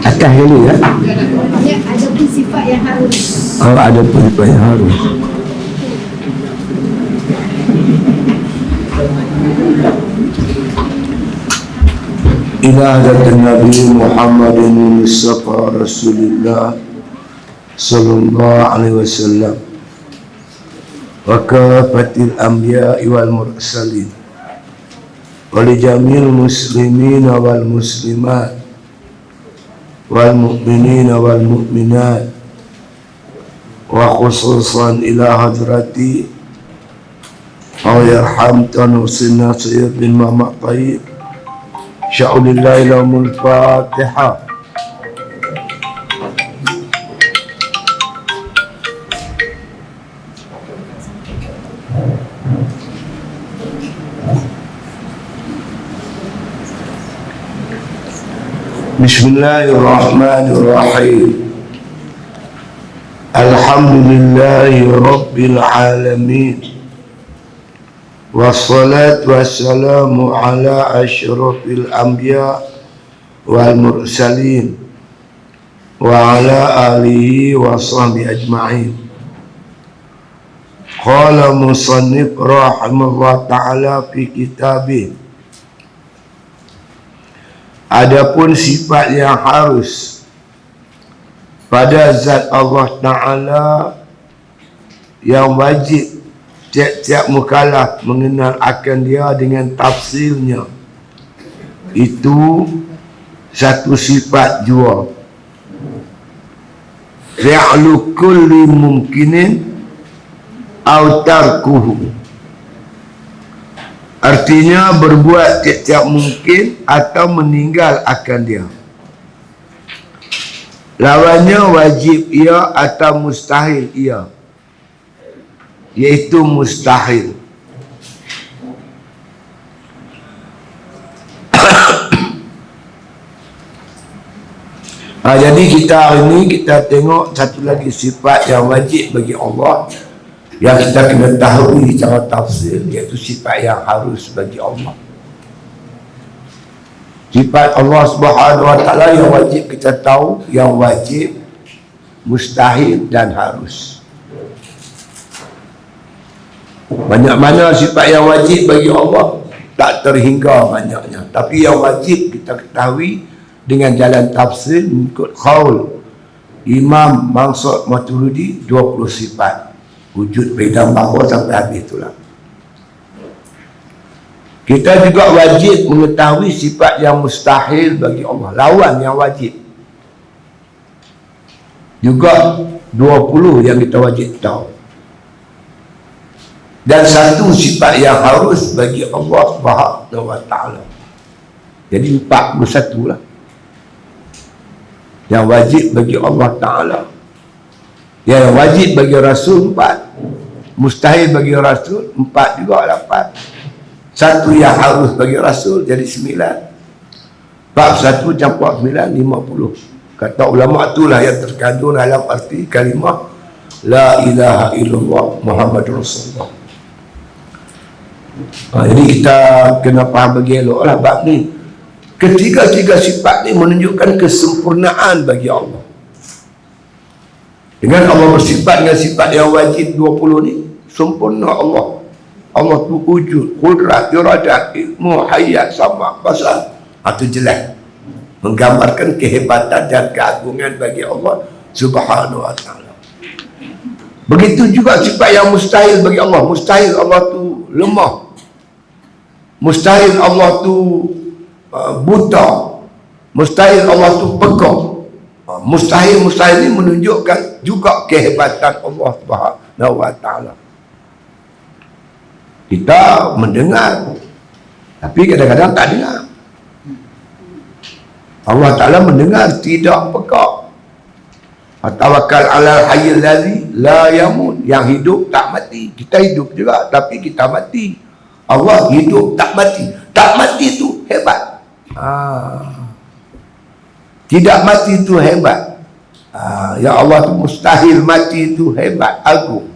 Atas dulu ya. Ya, ada pun sifat yang harus. Oh, ada pun sifat yang harus. Ila hadratin Nabi Muhammadin Mustafa Rasulullah sallallahu alaihi wasallam wa kafatil anbiya wal mursalin wa li jamil muslimin wal muslimat wal mu'minin wal mu'minat wa khususan ila hadrati aw yarham tanusina sayyid bin Muhammad Tayyib sya'ulillahi lahumul Fatihah. Bismillahirrahmanirrahim. Alhamdulillahi Rabbil Alamin. Wassalatu wassalamu ala asyrafil anbiya wal mursalin wa ala alihi wa sahbihi ajma'in. Qala musannif rahimahullah ta'ala fi kitabih. Adapun sifat yang harus pada zat Allah Ta'ala yang wajib tiap-tiap mukallaf mengenal akan dia dengan tafsirnya, itu satu sifat jua, fi'lu kulli mumkinin aw tarkuhu. Artinya berbuat tiap-tiap mungkin atau meninggal akan dia. Lawannya wajib ia atau mustahil ia, iaitu mustahil. Jadi kita hari ini kita tengok satu lagi sifat yang wajib bagi Allah yang kita kena tahu secara tafsir, iaitu sifat yang harus bagi Allah. Sifat Allah Subhanahu wa Ta'ala yang wajib kita tahu, yang wajib, mustahil dan harus. Banyak mana sifat yang wajib bagi Allah tak terhingga banyaknya, tapi yang wajib kita ketahui dengan jalan tafsir mengikut qaul Imam Mansur Maturidi 20 sifat. Wujud bidang bawah sampai habis itulah. Kita juga wajib mengetahui sifat yang mustahil bagi Allah, lawan yang wajib. Juga 20 yang kita wajib tahu. Dan satu sifat yang harus bagi Allah Subhanahu wa Ta'ala. Jadi 41 lah yang wajib bagi Allah Ta'ala. Yang wajib bagi Rasul 4, mustahil bagi Rasul 4 juga 8. Satu yang harus bagi Rasul jadi 9. Bab 1 campur 9, 50. Kata ulama itulah yang terkandung dalam arti kalimah La ilaha illallah Muhammadur Rasulullah. Jadi kita kena faham bagi elok lah bab ni. Ketiga-tiga sifat ni menunjukkan kesempurnaan bagi Allah. Dengan Allah bersifat dengan sifat yang wajib 20 ni, sempurna Allah. Allah tu wujud, qudrat, iradat, ilmu, hayat, sama, basar. Itu jelas menggambarkan kehebatan dan keagungan bagi Allah Subhanahu wa Ta'ala. Begitu juga sifat yang mustahil bagi Allah. Mustahil Allah tu lemah, mustahil Allah tu buta, mustahil Allah tu pekak. Mustahil ini menunjukkan juga kehebatan Allah Subhanahu wa Ta'ala. Kita mendengar, tapi kadang-kadang tak dengar. Allah Ta'ala mendengar, tidak pekak. Tawakkal 'alal hayyil ladzi la yamut, yang hidup tak mati. Kita hidup juga tapi kita mati. Allah hidup tak mati. Tak mati tu hebat. Tidak mati itu hebat. Ya Allah tu mustahil mati itu hebat, agung.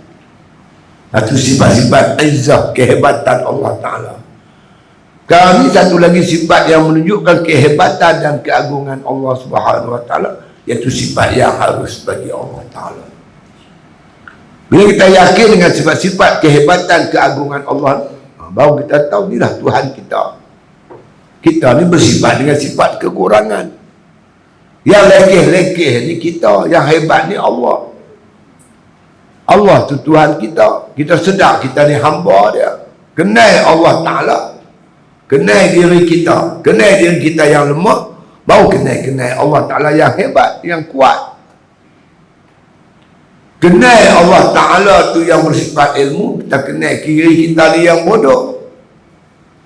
Itu sifat-sifat izzah, kehebatan Allah Ta'ala. Sekarang ni satu lagi sifat yang menunjukkan kehebatan dan keagungan Allah Subhanahu Wa Taala, iaitu sifat yang harus bagi Allah Taala. Bila kita yakin dengan sifat-sifat kehebatan keagungan Allah, baru kita tahu inilah Tuhan kita. Kita ni bersifat dengan sifat kekurangan. Yang lekeh-lekeh ni kita, yang hebat ni Allah. Allah tu Tuhan kita. Kita sedar kita ni hamba dia. Kenal Allah Ta'ala, kenal diri kita, kenal diri kita yang lemah, baru kenal Allah Ta'ala yang hebat, yang kuat. Kenal Allah Ta'ala tu yang bersifat ilmu, kita kenal kiri kita ni yang bodoh.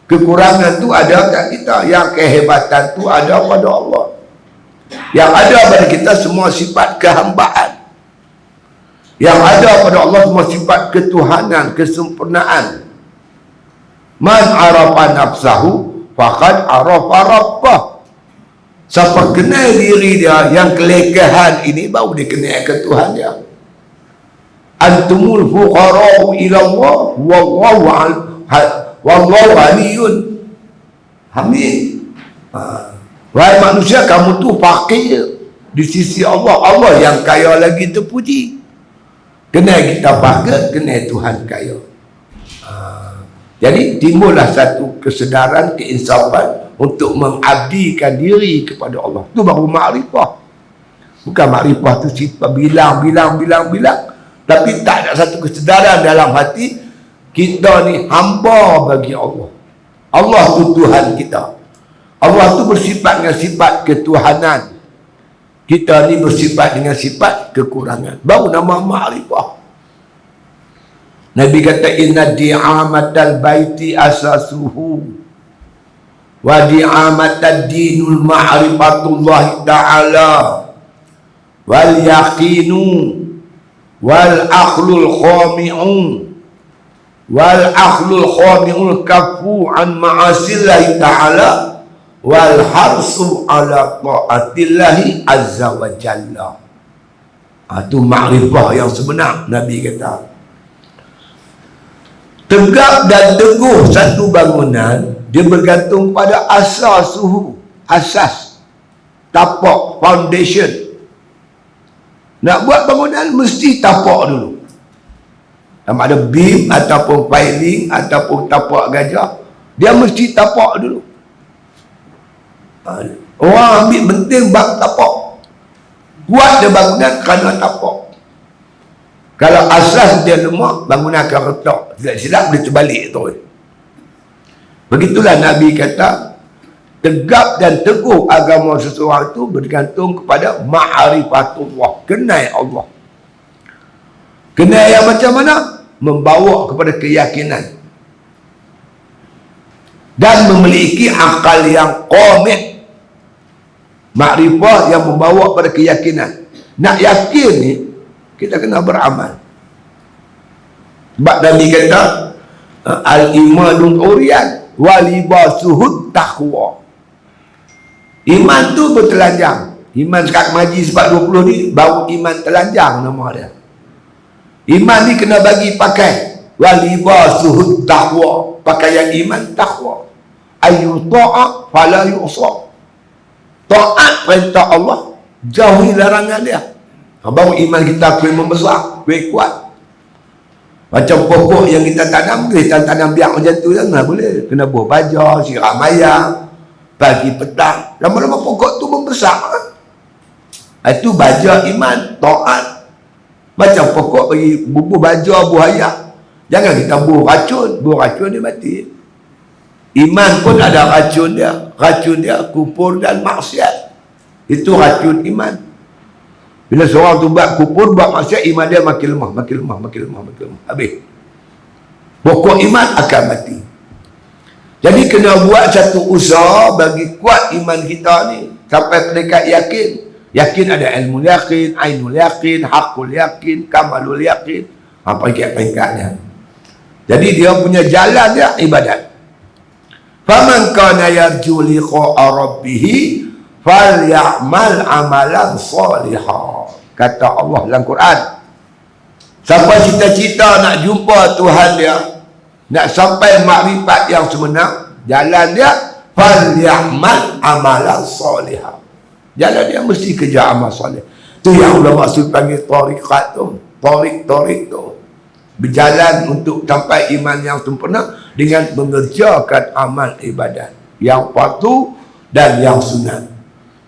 Kekurangan tu ada kat kita, yang kehebatan tu ada pada Allah. Yang ada pada kita semua sifat kehambaan. Yang ada pada Allah semua sifat ketuhanan, kesempurnaan. Man arafa nafsahu faqad arafa rabbah. Siapa kenal diri dia yang kelekehan ini, baru dia kenal ke Tuhan dia. Antumul fuqara'u ila Allah wallahu aliyun hamid. Wahai manusia, kamu tu fakir di sisi Allah. Allah yang kaya lagi terpuji. Kenal kita fakir, kenal Tuhan kaya. Jadi timbullah satu kesedaran, keinsafan untuk mengabdikan diri kepada Allah. Itu baru makrifah. Bukan makrifah tu sifat bilang. Tapi tak ada satu kesedaran dalam hati, kita ni hamba bagi Allah. Allah tu Tuhan kita. Allah tu bersifat dengan sifat ketuhanan. Kita ni bersifat dengan sifat kekurangan. Baru nama makrifah. Nabi kata, inna di'amatal baiti asasuhu wa di'amatal dinul ma'rifatullah ta'ala wal yaqinu wal akhlul khami'un kafu an ma'asillahi ta'ala wal harsu ala ta'atillahi azza wa jalla. Itu makrifah yang sebenar. Nabi kata, tegak dan teguh satu bangunan, dia bergantung pada asasuhu, asas, tapak, foundation. Nak buat bangunan mesti tapak dulu. Sama ada beam ataupun piling ataupun tapak gajah, dia mesti tapak dulu. Orang ambil penting bab tapak. Buat dia bangunan kerana tapak. Kalau asas dia lemah, bangunan akan retak. Silap boleh terbalik tu. Begitulah Nabi kata, tegap dan teguh agama seseorang itu bergantung kepada ma'rifatullah, kenal Allah. Kenal yang macam mana? Membawa kepada keyakinan dan memiliki akal yang qamit. Makrifah yang membawa kepada keyakinan. Nak yakin ni, kita kena beramal. Sebab Nabi kata, al-imanul uriyan walibasuhud taqwa. Iman tu bertelanjang. Iman sekat maji sebab 20 ni, baru iman telanjang nama dia. Iman ni kena bagi pakai. Walibasuhud taqwa. Pakaian iman taqwa. Ayu ta'a fala yu'sa. Taat perintah Allah, jauhi larangan dia. Baru iman kita kuih membesar, kuih kuat. Macam pokok yang kita tanam, kita tanam biak macam tu jangan boleh. Kena buah baja, siram air, pagi petang. Lama-lama pokok tu membesar. Itu baja iman, taat. Macam pokok bagi bubuh baja, buah air. Jangan kita buah racun dia mati. Iman pun ada racun dia. Racun dia kufur dan maksiat. Itu racun iman. Bila seorang tu buat kufur, buat maksiat, iman dia makin lemah. Habis. Pokok iman akan mati. Jadi kena buat satu usaha bagi kuat iman kita ni. Sampai dekat yakin. Yakin ada ilmu yakin, ainul yakin, hakul yakin, kamalul yakin. Peringkat-peringkatnya. Jadi dia punya jalan dia ibadat. Faman kana yarju liqa'a rabbih falyamal amalan salihah. Kata Allah dalam Quran. Siapa cita-cita nak jumpa Tuhan dia, nak sampai makrifat yang sebenar, Jalan dia falyamal amalan solihah. Jalan dia mesti kerja amal soleh. Tu yang ulama maksud panggil tariqat tu. Tarik tu. Berjalan untuk sampai iman yang sempurna dengan mengerjakan amal ibadat yang fardu dan yang sunat.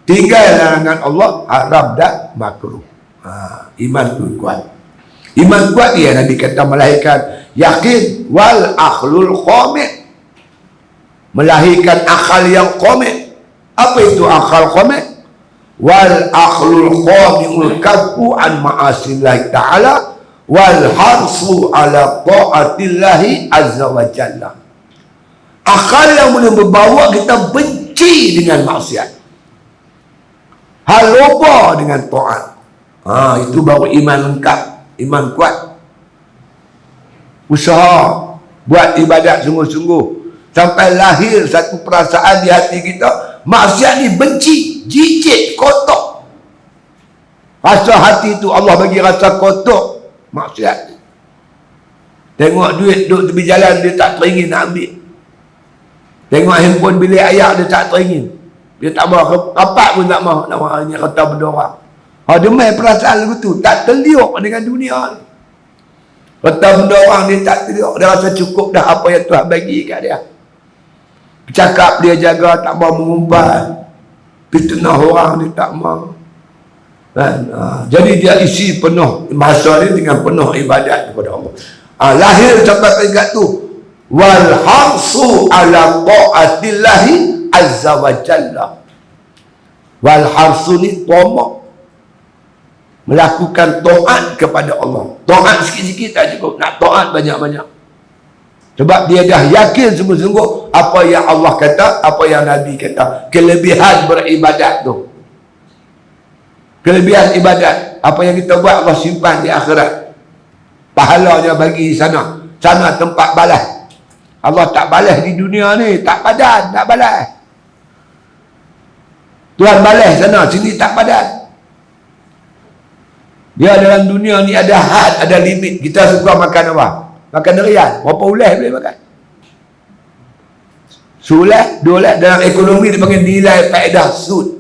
Tinggal larangan Allah, haram dan makruh. Iman tu kuat. Iman kuat dia Nabi kata melahirkan yakin wal akhlul qamit. Melahirkan akal yang qamit. Apa itu akal qamit? Wal akhlul qamil kafu an ma'asillah ta'ala wal harsu ala ta'atillahi azza wa jalla. Akal yang boleh membawa kita benci dengan maksiat, lupa dengan taat. Itu baru iman lengkap, iman kuat. Usaha buat ibadat sungguh-sungguh sampai lahir satu perasaan di hati kita, maksiat ni benci, jijik, kotor. Rasa hati tu Allah bagi rasa kotor maksiat. Tengok duit duduk tepi jalan, dia tak teringin nak ambil. Tengok handphone bilik ayah, dia tak teringin. Dia tak mahu, rapat pun tak mahu. Nak hanya kata benda orang. Dia main perasaan lagu tu, tak terliuk dengan dunia. Kata benda orang, dia tak terliuk. Dia rasa cukup dah apa yang Tuhan bagi kat dia. Cakap dia jaga, tak mahu mengumpat. Fitnah orang dia tak mahu. Kan? Jadi dia isi penuh masa dia dengan penuh ibadat kepada Allah. Lahir sampai peringkat tu, wal harsu ala ta'atillahi azza wa jalla. Wal harsu ni tamak, melakukan taat kepada Allah. Taat sikit-sikit tak cukup, nak taat banyak-banyak. Sebab dia dah yakin sungguh-sungguh apa yang Allah kata, apa yang Nabi kata. Kelebihan beribadat tu, kelebihan ibadat, apa yang kita buat Allah simpan di akhirat. Pahalanya bagi sana. Sana tempat balas. Allah tak balas di dunia ni, tak padan, tak balas. Tuhan balas sana, sini tak padan. Dia dalam dunia ni ada had, ada limit. Kita suka makan apa? Makan durian. Berapa ulas boleh makan? Sulas, 2 ulas. Dalam ekonomi dia panggil nilai faedah sud.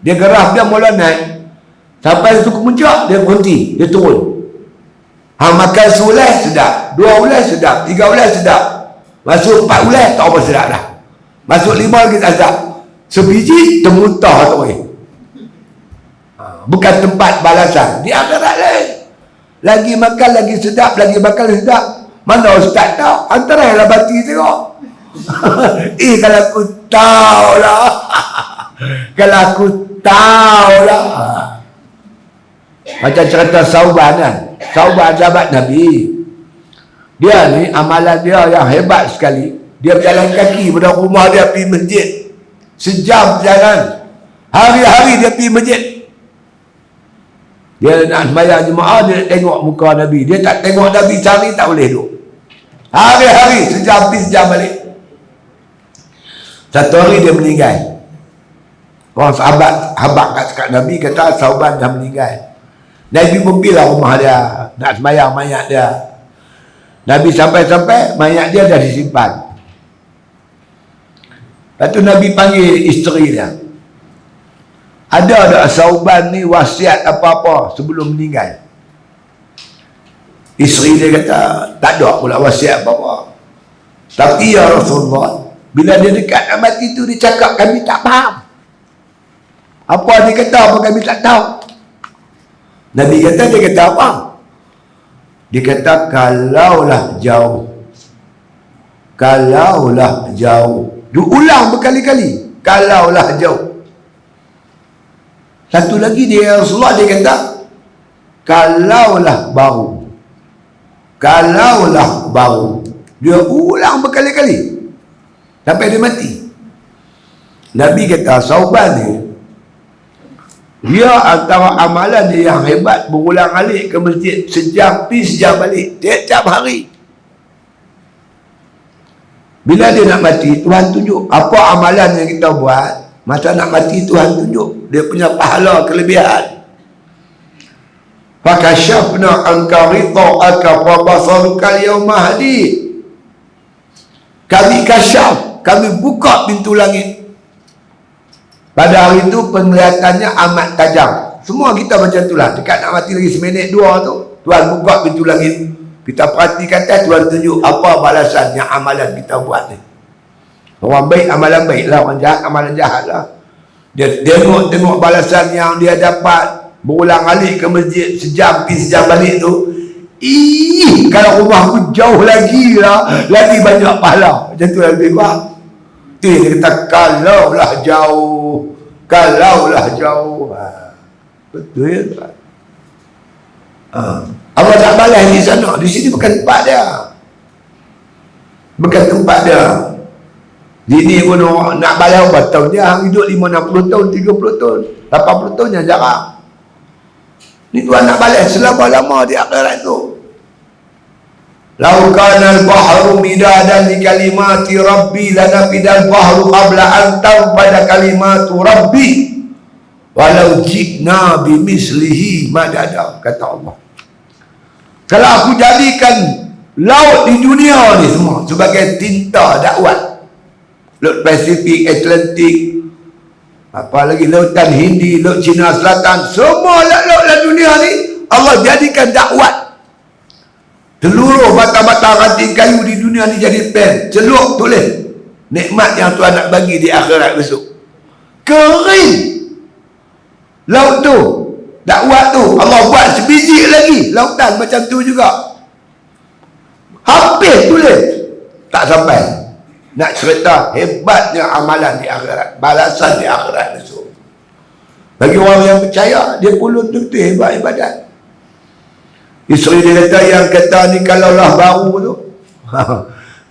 Dia graf dia mula naik. Sampai itu kemuncak, dia berhenti, dia turun. Makan sulas sedap, 2 ulas sedap, 3 ulas sedap. Masuk 4 ulas, tak apa sedap dah. Masuk 5 lagi tak sedap. Sebiji, termuntah tu. Bukan tempat balasan. Di akhirat lain. Lagi makan, lagi sedap, lagi makan, lagi sedap. Mana ustaz tahu? Antara lah bati tengok. Kalau aku tahu lah. Kalau aku tahu lah. Macam cerita Sauban kan. Sauban sahabat Nabi. Dia ni amalan dia yang hebat sekali. Dia berjalan kaki pada rumah dia pergi masjid. Sejam jalan. Hari-hari dia pergi masjid. Dia nak sembahyang jemaah, dia tengok muka Nabi. Dia tak tengok Nabi sehari tak boleh duduk. Hari-hari sejam pergi sejam balik. Satu hari dia meninggal. Orang sahabat kat Nabi kata Sauban dah meninggal. Nabi pun pergi lah rumah dia nak sembahyang mayat dia. Nabi sampai-sampai mayat dia dah disimpan. Lepas tu Nabi panggil isteri dia. Ada tak Sauban ni wasiat apa-apa sebelum meninggal? Isteri dia kata tak ada pula wasiat apa-apa. Tapi ya Rasulullah, bila dia dekat nak mati tu, dia cakap kami tak faham. Apa dia kata apa kami tak tahu. Nabi kata, dia kata apa? Dia kata kalaulah jauh. Kalaulah jauh. Dia ulang berkali-kali. Kalaulah jauh. Satu lagi dia Rasulullah, dia kata kalaulah baru. Kalaulah baru. Dia ulang berkali-kali sampai dia mati. Nabi kata Sauban ni, dia antara amalan dia yang hebat, berulang alik ke masjid sejam pergi sejam balik tiap-tiap hari. Bila dia nak mati, Tuhan tunjuk apa amalan yang kita buat. Masa nak mati, Tuhan tunjuk dia punya pahala, kelebihan. Fakashafna anka ridha'aka wa basaruka al-yawma hadid. Kami kasyaf, kami buka pintu langit. Pada hari itu penglihatannya amat tajam. Semua kita macam itulah. Dekat nak mati lagi seminit dua tu, Tuhan buka pintu langit. Kita perhatikan atas, Tuhan tunjuk apa balasannya amalan kita buat ni. Orang baik amalan baik lah, orang jahat amalan jahat lah. Dia tengok balasan yang dia dapat, berulang alik ke masjid, sejam pergi sejam balik tu. Kalau rumah aku jauh lagi lah, lagi banyak pahala. Macam tu lebih kurang. Tu yang dia kata, kalaulah jauh. Betul ya Tuhan. Allah tak balas di sana. Di sini bukan tempat dia. Bukan tempat dia. Sini pun orang nak balas berapa tahun dia. Hidup 50-60 tahun, 30 tahun, 80 tahun yang jarang. Ni Tuhan nak balas selama-lama di akhirat tu. Lau kana al-bahru midadan li kalimati rabbi lanafidal bahru qabla an tanfada kalimatu rabbi walau ji'na bimislihi madada, kata Allah. Kalau aku jadikan laut di dunia ni semua sebagai tinta dakwah, Laut Pasifik, Atlantik, apa lagi lautan Hindi, Laut Cina Selatan, semua laut-laut dunia ni Allah jadikan dakwah. Seluruh batang-batang ranting kayu di dunia ni jadi pen, celup tulis nikmat yang Tuhan nak bagi di akhirat besok. Kering laut tu, dakwah tu Allah buat sebiji lagi lautan macam tu juga. Habis tulis, tak sampai. Nak cerita hebatnya amalan di akhirat, balasan di akhirat besok. Bagi orang yang percaya, dia pun betul hebat ibadat. Isteri dia kata, yang kata ni kalaulah baru tu,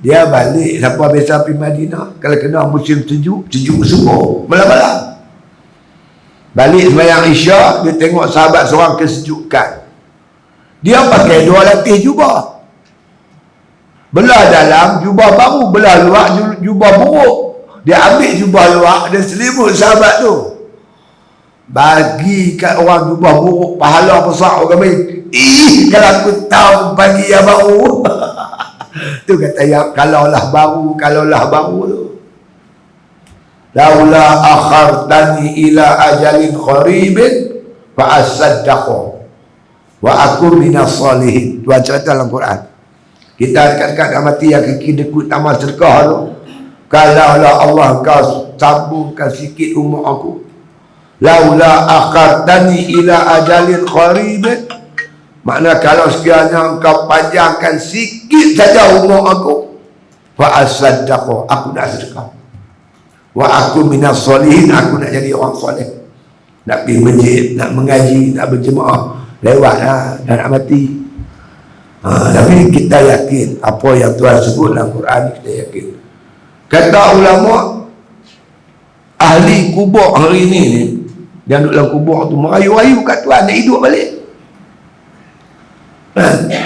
dia balik. Siapa biasa pergi Madinah, kalau kena musim sejuk semua malam-malam. Balik sembahyang Isyak, dia tengok sahabat seorang kesejukan. Dia pakai 2 lapis jubah. Belah dalam jubah baru, belah luar jubah buruk. Dia ambil jubah luar, dia selimut sahabat tu. Bagi kat orang jubah buruk pahala besar orang baik. Kalau aku tahu bagi yang baru. Tu kata ya, kalaulah baru tu. Laula akhartani ila ajalin qaribin fa asaddaqu wa aku minas salihin. Tuhan cerita dalam Quran. Kita dekat-dekat nak mati yang kaki dekut tamal sedekah tu. Kalaulah Allah kau sambungkan sikit umur aku. Laula akhartani ila ajalin qaribin. Makna kalau sekiranya engkau panjangkan sikit saja umur aku, fa asaddaqu, aku nak sedekah. Wa aku minas solihin, aku nak jadi orang soleh. Nak pergi masjid, nak mengaji, nak berjemaah, lewatlah dah nak mati. Tapi kita yakin apa yang Tuhan sebut dalam Quran, kita yakin. Kata ulama, ahli kubur hari ni yang duduk dalam kubur tu merayu-rayu kat Tuhan nak hidup balik.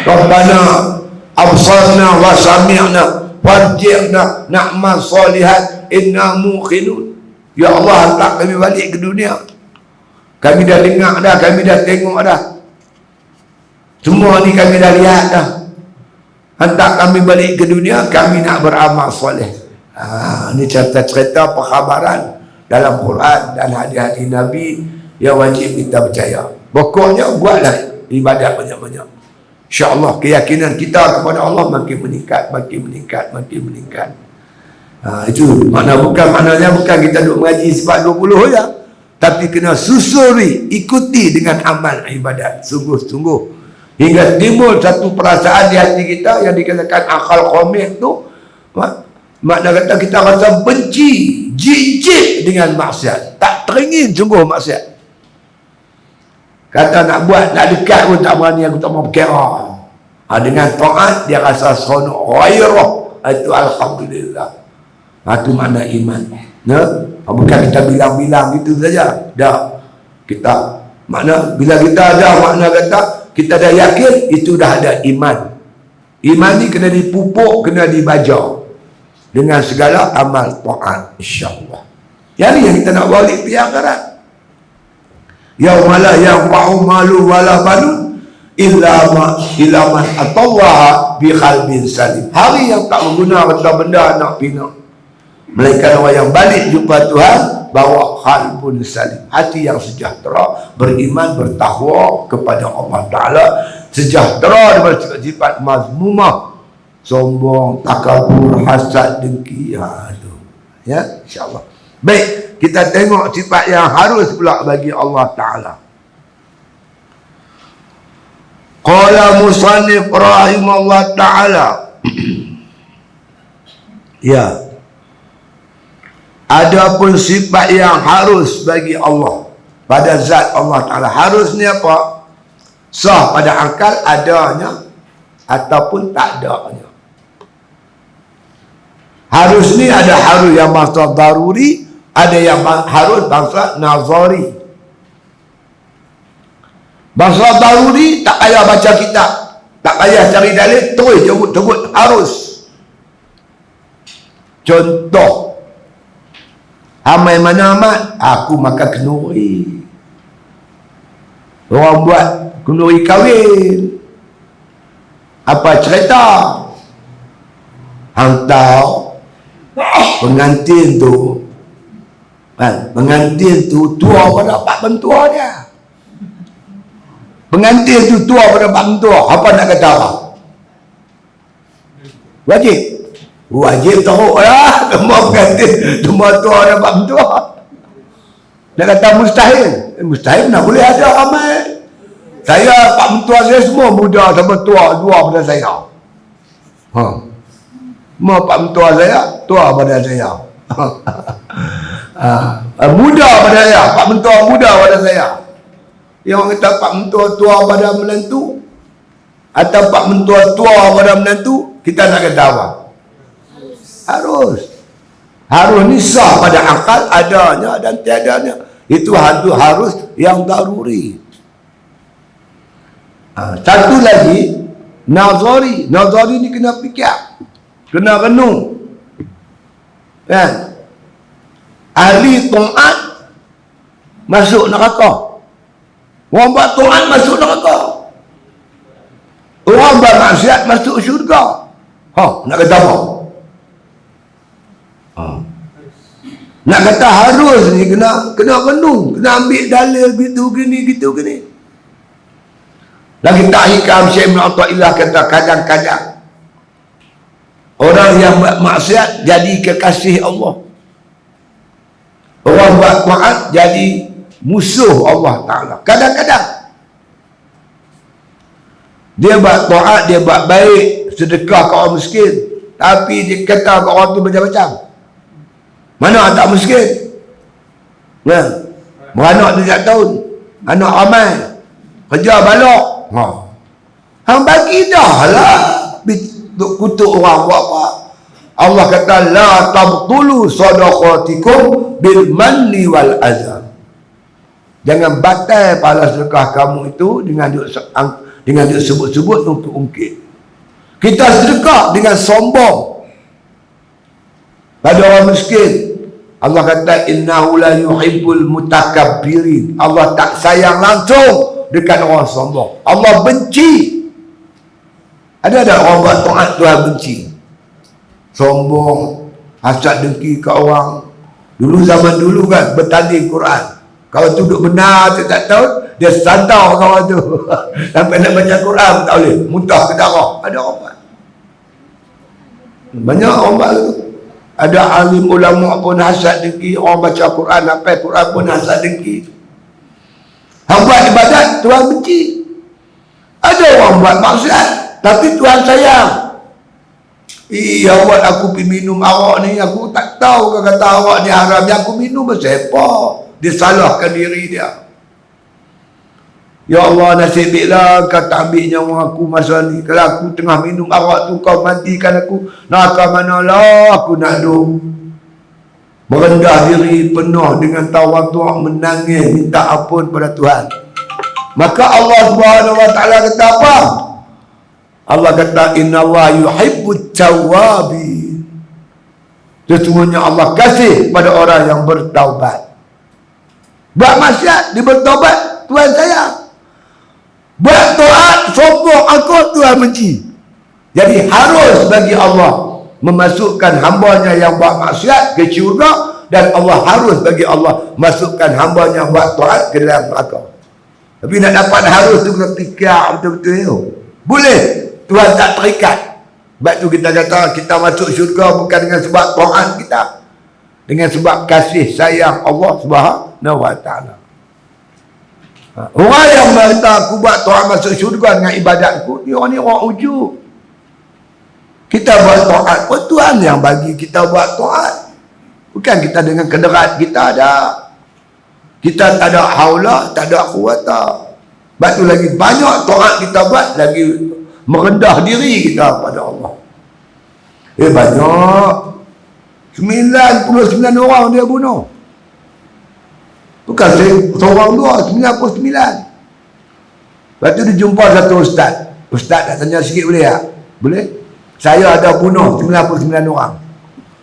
Rabbana absarna wa sami'na warji'na na'mal salihat inna muqinun. Ya Allah, hantar kami balik ke dunia. Kami dah dengar dah, kami dah tengok dah. Semua ni kami dah lihat dah. Hantar kami balik ke dunia, kami nak beramal soleh. Ini cerita-cerita perkhabaran dalam Quran dan hadis-hadis Nabi yang wajib kita percaya. Pokoknya buatlah ibadat banyak-banyak. InsyaAllah keyakinan kita kepada Allah makin meningkat. Itu maknanya bukan kita duduk mengaji sebab 20 ya. Tapi kena susuri, ikuti dengan amal ibadat. Sungguh-sungguh. Hingga timbul satu perasaan di hati kita yang dikatakan akal komik tu. Makna kata kita rasa benci, jijik dengan maksiat. Tak teringin sungguh maksiat. Kata nak buat, nak dekat pun tak berani, aku tak mau berkira. Dengan taat dia rasa seronok, ghairah. Itu alhamdulillah. Itu makna iman. Bukan kita bilang-bilang gitu saja. Dah. Kita makna bila kita ada makna kata kita dah yakin itu dah ada iman. Iman ni kena dipupuk, kena dibaja dengan segala amal taat, insya-Allah. Yang ni yang kita nak balik pi akhirat. Yaumala yanfa'u malu wala banun illa man atallaha bi qalbin salim. Hari yang tak berguna benda nak bina. Melainkan orang yang balik jumpa Tuhan bawa qalbun salim, hati yang sejahtera, beriman, bertakwa kepada Allah Ta'ala, sejahtera daripada sifat mazmumah, sombong, takabur, hasad, dengki. Ya, insyaAllah. Baik, kita tengok sifat yang harus pula bagi Allah Ta'ala. Qala musannif rahimahullah Ta'ala. Ya, adapun sifat yang harus bagi Allah pada zat Allah Ta'ala, harus ni apa? Sah pada akal adanya ataupun tak adanya. Harus ni ada harus yang bangsa daruri, ada yang harus bangsa nazari. Bangsa daruri tak payah baca kitab, tak payah cari dalil, terus sebut harus. Contoh, amai mana amat? Aku makan kenduri. Orang buat kenduri kahwin. Apa cerita? Hang tahu pengantin tu, kan? Pengantin tu tua pada pak mentua dia. Pengantin tu tua pada pak mentua. Apa nak kata apa? Wajib. Wajib tahu lah. Semua pengantin, semua tua pada pak mentua. Nak kata mustahil? Mustahil nak boleh ada ramai. Saya, pak mentua saya semua muda sama tua, dua pada saya. Semua pak mentua saya tua pada saya. Muda pada saya, pak mentua muda pada saya. Yang orang kata pak mentua tua pada menantu atau pak mentua tua pada menantu, kita nak kata apa? Harus ni sah pada akal adanya dan tiadanya. Itu harus yang daruri. Satu lagi nazari. Nazari ni kena fikir, kena renung, kan? Ahli taat masuk neraka. Orang buat taat masuk neraka. Orang buat maksiat masuk syurga. Nak kata apa? Nak kata harus ni kena renung, kena ambil dalil gitu gini. Lagi tak hikam Syekh Ibn Atha'illah kata kadang-kadang orang yang buat maksiat jadi kekasih Allah. Orang buat taat jadi musuh Allah Ta'ala. Kadang-kadang dia buat taat, dia buat baik, sedekah ke orang miskin, tapi dia kata ke orang tu macam-macam. Mana tak miskin? Beranak 3 tahun, anak ramai, kerja balok. Hang bagi dah lah kutuk orang buat apa. Allah kata la tabtulu sadaqatikum bil manni wal azab. Jangan batal pahala sedekah kamu itu dengan dia sebut-sebut untuk ungkit. Kita sedekah dengan sombong pada orang miskin. Allah kata innahu la yuhibbul mutakabbirin. Allah tak sayang langsung dekat orang sombong. Allah benci. Ada orang buat taat Tuhan benci? Sombong, hasad, dengki ke orang. Dulu zaman dulu kan bertanding Quran. Kalau tu duduk benar tu tak tahu, dia santau kawan tu. Sampai nak baca Quran tak boleh, muntah ke darah. Ada orang buat. Banyak orang buat tu. Ada alim ulama pun hasad dengki, orang baca Quran, sampai Quran pun hasad dengki. Hang buat ibadat, Tuhan benci. Ada orang buat maksiat, tapi Tuhan sayang. Awak aku pergi minum arak ni, aku tak tahu ke kata arak ni haram, yang aku minum bersepa. Dia salahkan diri dia. Ya Allah, nasib baiklah kau tak ambil nyawa aku masa ni. Kalau aku tengah minum arak tu, kau matikan aku. Nakal manalah aku nak duduk merendah diri penuh dengan tawadhu', menangis minta ampun pada Tuhan. Maka Allah Subhanahu wa taala kata apa? Allah kata innallaha yuhibbut tawwabin. Sesungguhnya Allah kasih pada orang yang bertaubat. Buat maksiat dia bertaubat, Tuhan sayang. Buat taat sombong aku, Tuhan benci. Jadi harus bagi Allah memasukkan hambanya yang buat maksiat ke syurga, dan Allah harus bagi Allah masukkan hambanya buat taat ke dalam neraka. Tapi nak dapat harus tu kena fikir betul-betul tu. Boleh, Tuhan tak terikat. Sebab tu kita kata kita masuk syurga bukan dengan sebab taat kita, dengan sebab kasih sayang Allah Subhanahu wa taala. Orang yang berkata aku buat taat masuk syurga dengan ibadatku, dia ni orang ujub. Kita buat taat pun Tuhan yang bagi kita buat taat, bukan kita dengan kederat kita ada. Kita tak ada haula, tak ada kuwata. Sebab tu lagi banyak taat kita buat, lagi merendah diri kita pada Allah. Banyak 99 orang dia bunuh. Bukan seorang dua, 99. Lepas tu dia jumpa satu ustaz. Ustaz nak tanya sikit boleh tak? Boleh? Saya ada bunuh 99 orang.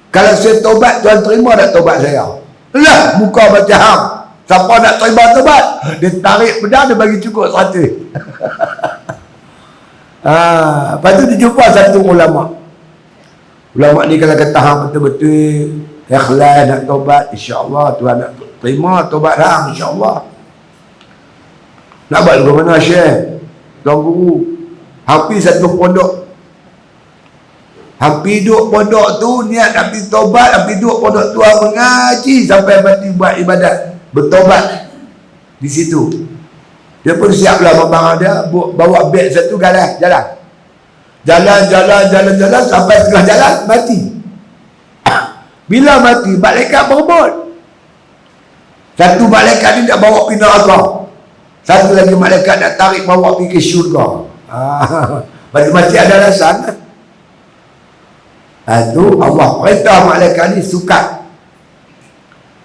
Kalau saya tobat, Tuhan terima tak tobat saya? Lah, muka macam hang. Siapa nak terima tobat? Dia tarik pedang, dia bagi cukup 100. Lepas tu dia jumpa satu ulama. Ulama ni kalau kata hang betul-betul ikhlas nak tobat, insya-Allah Tuhan nak terima tobat hang, insya-Allah. Nak buat ke mana Syekh? Tuan guru. Hampir satu pondok. Hampir duduk pondok tu niat nak pergi tobat, hampir duduk pondok tu mengaji sampai mati buat ibadat, bertobat di situ. Dia pun siaplah memang dia bawa beg satu jalan sampai tengah jalan mati. Bila mati malaikat berebut. Satu malaikat ni nak bawa pergi neraka, satu lagi malaikat nak tarik bawa pergi ke syurga. Masih ada alasan. Itu Allah perintah malaikat ni sukat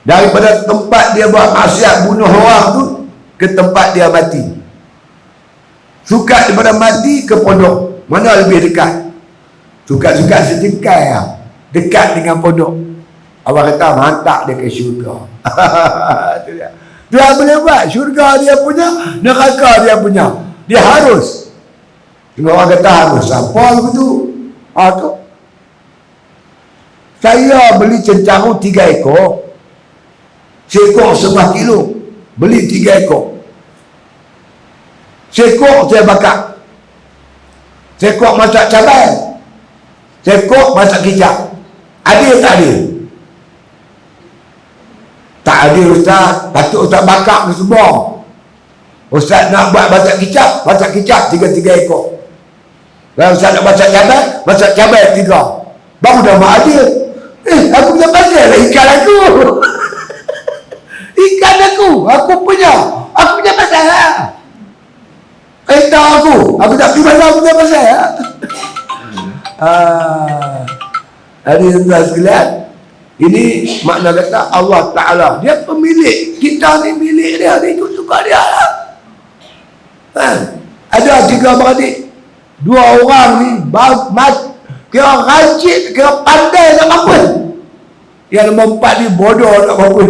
daripada tempat dia buat maksiat bunuh orang tu ke tempat dia mati. Sukat daripada mati ke pondok, mana lebih dekat? Sukat-sukat setingkai lah, dekat dengan pondok. Allah kata hantar dia ke syurga. Itu dia. Dia boleh buat syurga dia punya, neraka dia punya. Dia harus. Tengok orang kata harus apa begitu? Tu saya beli cencaru 3 ekor. Seekor 1 kilo. Beli 3 ekor. Seekor saya bakar. Seekor masak cabai. Seekor masak kicap. Adil tak adil? Tak adil Ustaz. Patut Ustaz bakar ke semua. Ustaz nak buat masak kicap 3 ekor. Kalau Ustaz nak masak cabai 3. Baru dah adil. Aku punya pasal lah ikan aku. Ikan aku punya pasal lah. Kereta aku tak pergi mana punya pasal lah. Hari tuan sekalian, ini makna kata Allah Ta'ala dia pemilik, kita ni milik dia, dia ikut suka dia lah. Ada 3 beradik, 2 orang ni kira rajin, kira pandai nak apa. Yang nombor 4 ni bodoh nak apa.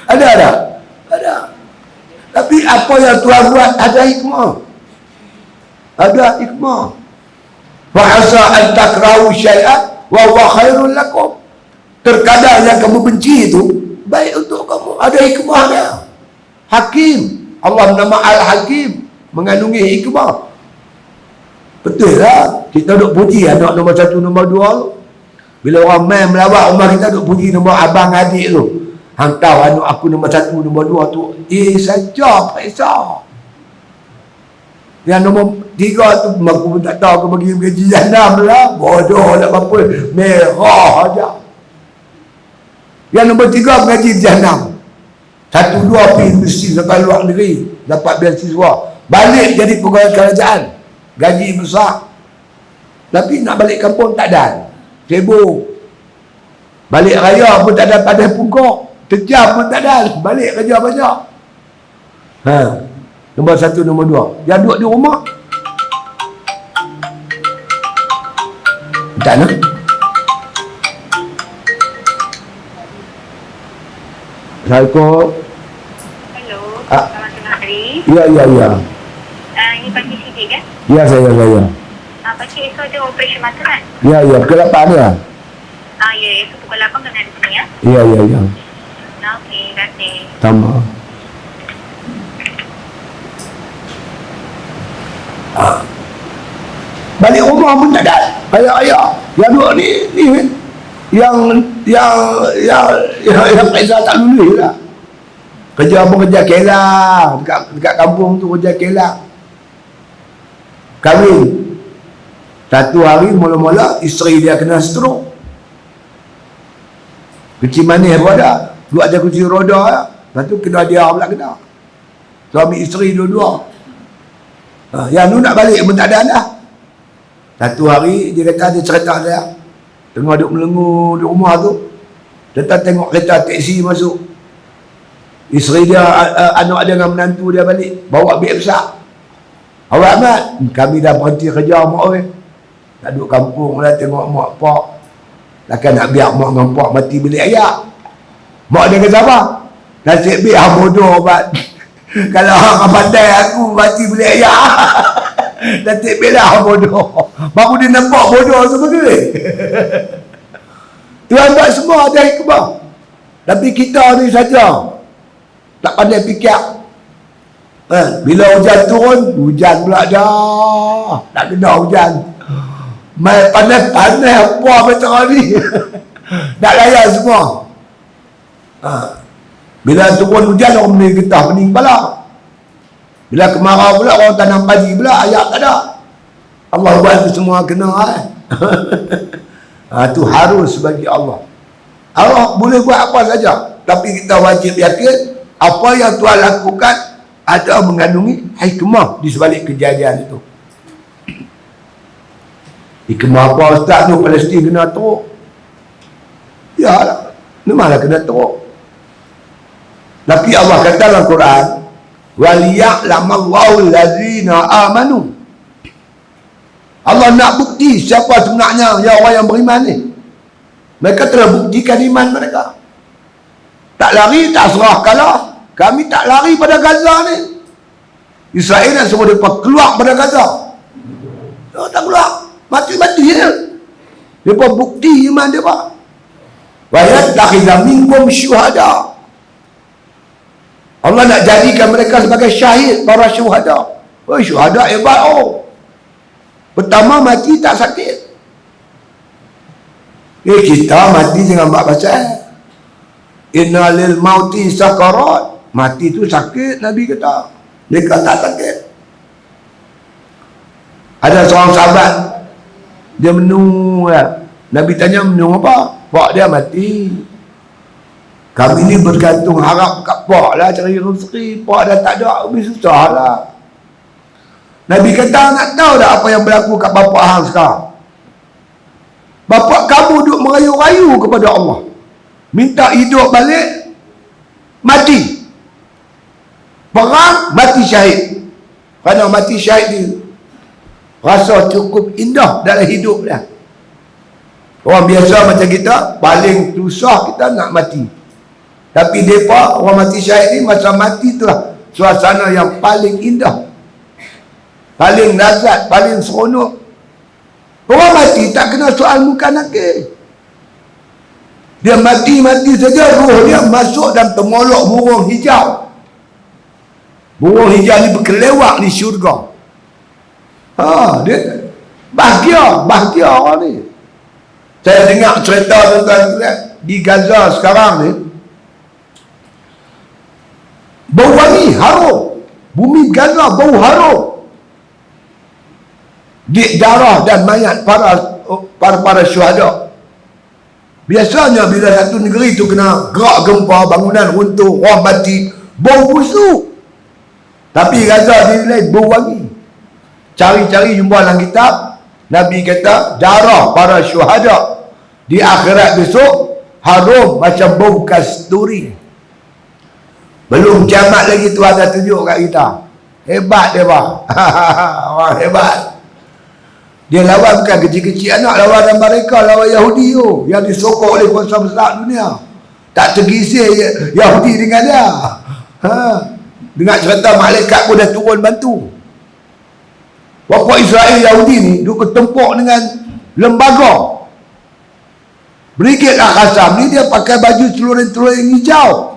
Ada. Tapi apa yang Tuhan buat ada hikmah. Wa asa an takrahu syai'an wa huwa khairul lakum. Terkadang yang kamu benci itu baik untuk kamu, ada hikmahnya. Hakim. Allah nama Al-Hakim, mengandungi hikmah. Betul lah. Kita duk puji anak nombor 1, nombor 2. Bila orang main melawat rumah kita, duk puji nombor abang adik tu. Hang tahu anak aku nombor 1, nombor 2 tu saja periksa. Yang nombor 3 tu aku pun tak tahu, aku bagi gaji jahanam lah. Bodoh lah apa, merah aja. Yang nombor 3 gaji jahanam. 1, 2 pergi universiti sampai luar negeri, dapat beasiswa, balik jadi pegawai kerajaan, gaji besar. Tapi nak balik kampung tak ada, sibuk. Balik raya pun tak ada padas pungkok, terjam pun tak ada, balik kerja banyak. Nombor 1, nombor 2 yang duduk di rumah tak nak. Assalamualaikum. Hello, selamat tengah hari. Ya. Ini Pakcik Siddiq kan? Ya, saya. Pakcik esok ada operasi mata kan? Ya, pukul 8 ya. Ya, esok pukul 8 kena di sini ya. Ya. Okey, terima kasih. Sama. Balik rumah pun tak ada. Ayah. Yang dua ni yang Faizal tak lulus lah. Kerja apa kerja kelang. Dekat kampung tu kerja kelang. Kahwin. Satu hari mula-mula isteri dia kena stroke. Kecil manis pun ada. Dua ada kursi roda lah. Lepas tu kena dia pula kena. Suami isteri dua-dua. Yang tu nak balik pun tak ada dah. Satu hari dia kata dia cerita dia. Tengah duduk melengur di rumah tu. Dia tengok kereta teksi masuk. Isteri dia, anak dia dengan menantu dia balik. Bawa beg besar. Awak Ahmad, kami dah berhenti kerja mak orang. Nak duduk kampung lah tengok mak pak. Takkan nak biar mak dengan pak mati beli ayak. Mak dia kata apa? Nasib baik bodoh Ahmad. Kalau orang pandai aku mati beli ayak. Nasib baik lah bodoh. Baru dia nampak bodoh sebagai. Tuhan buat semua ada hikmah. Tapi kita ni saja tak pandai fikir. Bila hujan turun, hujan pula dah. Tak kena hujan. Panas-panas apa betul ni. Nak layan semua. Bila turun hujan, orang boleh getah pening kepala. Bila kemarau pula, orang tanam padi pula, ayak tak ada. Allah buat tu semua kena. Tu harus bagi Allah. Allah boleh buat apa saja. Tapi kita wajib yakin, apa yang Tuhan lakukan ada mengandungi hikmah di sebalik kejadian itu. Hikmah apa Ustaz tu Palestin kena teruk? Ya lah, memanglah kena teruk. Tapi Allah kata dalam Quran, وَلِيَعْلَمَ الَّذِينَ آمَنُوا. Allah nak bukti siapa sebenarnya yang orang yang beriman ni. Mereka telah buktikan iman mereka. Tak lari, tak serah kalah. Kami tak lari pada Gaza ni. Israel nak semua mereka keluar pada Gaza. Tak keluar. Mati-mati je. Mereka bukti iman dia pak. وَيَتَّخِذَ مِنْكُمْ شُهَدَاءَ. Allah nak jadikan mereka sebagai syahid, para syuhada. Syuhada hebat Pertama mati tak sakit. Kita mati jangan buat pasal. Inna lil mauti sakarat. Mati tu sakit, Nabi kata. Mereka tak sakit. Ada seorang sahabat, dia menung lah. Nabi tanya menung apa? Pak dia mati. Kami ni bergantung harap kat pak lah cari rezeki. Pak dah tak ada, lebih susah lah. Nabi kata, nak tahu dah apa yang berlaku kat bapak hang sekarang? Bapak kamu duduk merayu-rayu kepada Allah. Minta hidup balik, mati. Perang, mati syahid. Kerana mati syahid ni rasa cukup indah dalam hidup dia. Orang biasa macam kita, paling susah kita nak mati. Tapi mereka, orang mati syahid ni, masa mati itulah suasana yang paling indah, paling lazat, paling seronok. Orang mati tak kena soal muka nakir. Dia mati-mati saja, roh dia masuk dalam temolok burung hijau. Burung hijau ni berkelewak di syurga. Dia bahagia orang ni. Saya dengar cerita tentang di Gaza sekarang ni, bau wangi, harum. Bumi Gaza bau harum. Di darah dan mayat para syuhada. Biasanya bila satu negeri tu kena gerak gempa, bangunan runtuh, orang mati, bau busuk. Tapi Gaza dinilai bau wangi. Cari-cari jumpa dalam kitab, Nabi kata darah para syuhada di akhirat besok harum macam bau kasturi. Belum kiamat lagi Tuhan dah tunjuk kat kita. Hebat dia pak. Orang hebat. Dia lawan bukan kecil-kecil anak, lawan mereka, lawan Yahudi tu yang disokong oleh kuasa besar dunia. Tak tergisir Yahudi dengan dia. Dengar cerita malaikat pun dah turun bantu. Bapa Israel Yahudi ni duk ketempuk dengan lembaga. Brigade Al-Qassam ni dia pakai baju celuring-celuring hijau.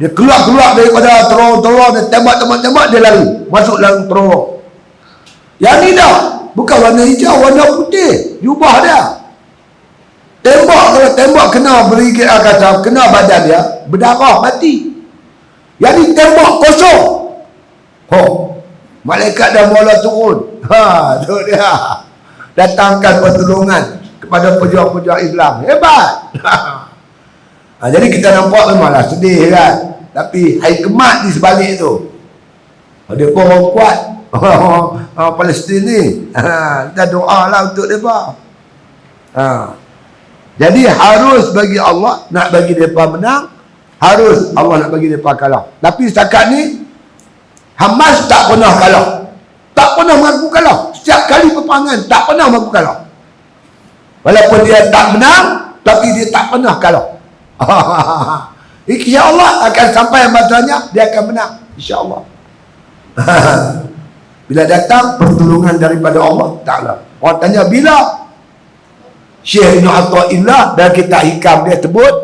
Dia keluar daripada terowong-terowong, dia tembak, dia lari masuk dalam terowong. Yang ni dah bukan warna hijau, warna putih, jubah dia. Kalau tembak kena Brigade Al-Qassam, kena badan dia, berdarah, mati. Yang ni tembak kosong. Malaikat dah mula turun. Tu dia. Datangkan pertolongan kepada pejuang-pejuang Islam. Hebat. Jadi kita nampak memanglah sedih kan. Tapi hikmat di sebalik tu. Dia pun orang kuat. Palestin ni. Kita doa lah untuk mereka. Jadi harus bagi Allah nak bagi mereka menang. Harus Allah nak bagi mereka kalah. Tapi setakat ni Hamas tak pernah kalah. Tak pernah mengaku kalah. Setiap kali peperangan tak pernah mengaku kalah. Walaupun dia tak menang, tapi dia tak pernah kalah. InsyaAllah akan sampai masanya dia akan menang. InsyaAllah. Bila datang pertolongan daripada Allah Ta'ala. Orang tanya bila? Syekh Ibn Atha'illah dan kitab hikam dia sebut,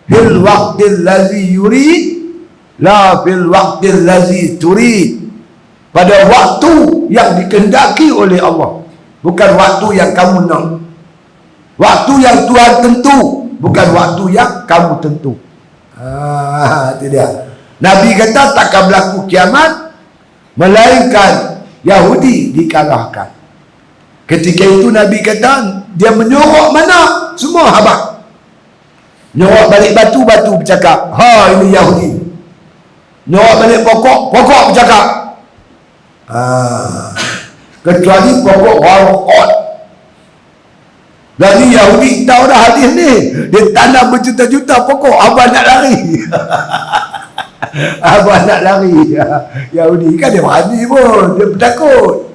fil waqtil lazi yurid la fil waqtil lazi turid. Pada waktu yang dikehendaki oleh Allah, bukan waktu yang kamu nak. Waktu yang Tuhan tentu, bukan waktu yang kamu tentu. Itu dia. Nabi kata takkan berlaku kiamat melainkan Yahudi dikalahkan. Ketika itu Nabi kata dia menyorok mana? Semua habaq. Nyorok balik batu bercakap, ini Yahudi. Nyorok balik pokok bercakap. Kecuali pokok warqat. Dan ni Yahudi tahu dah hadis ni. Dia tanam berjuta-juta pokok. Abang nak lari. Abang nak lari. Yahudi kan dia berani pun. Dia bertakut.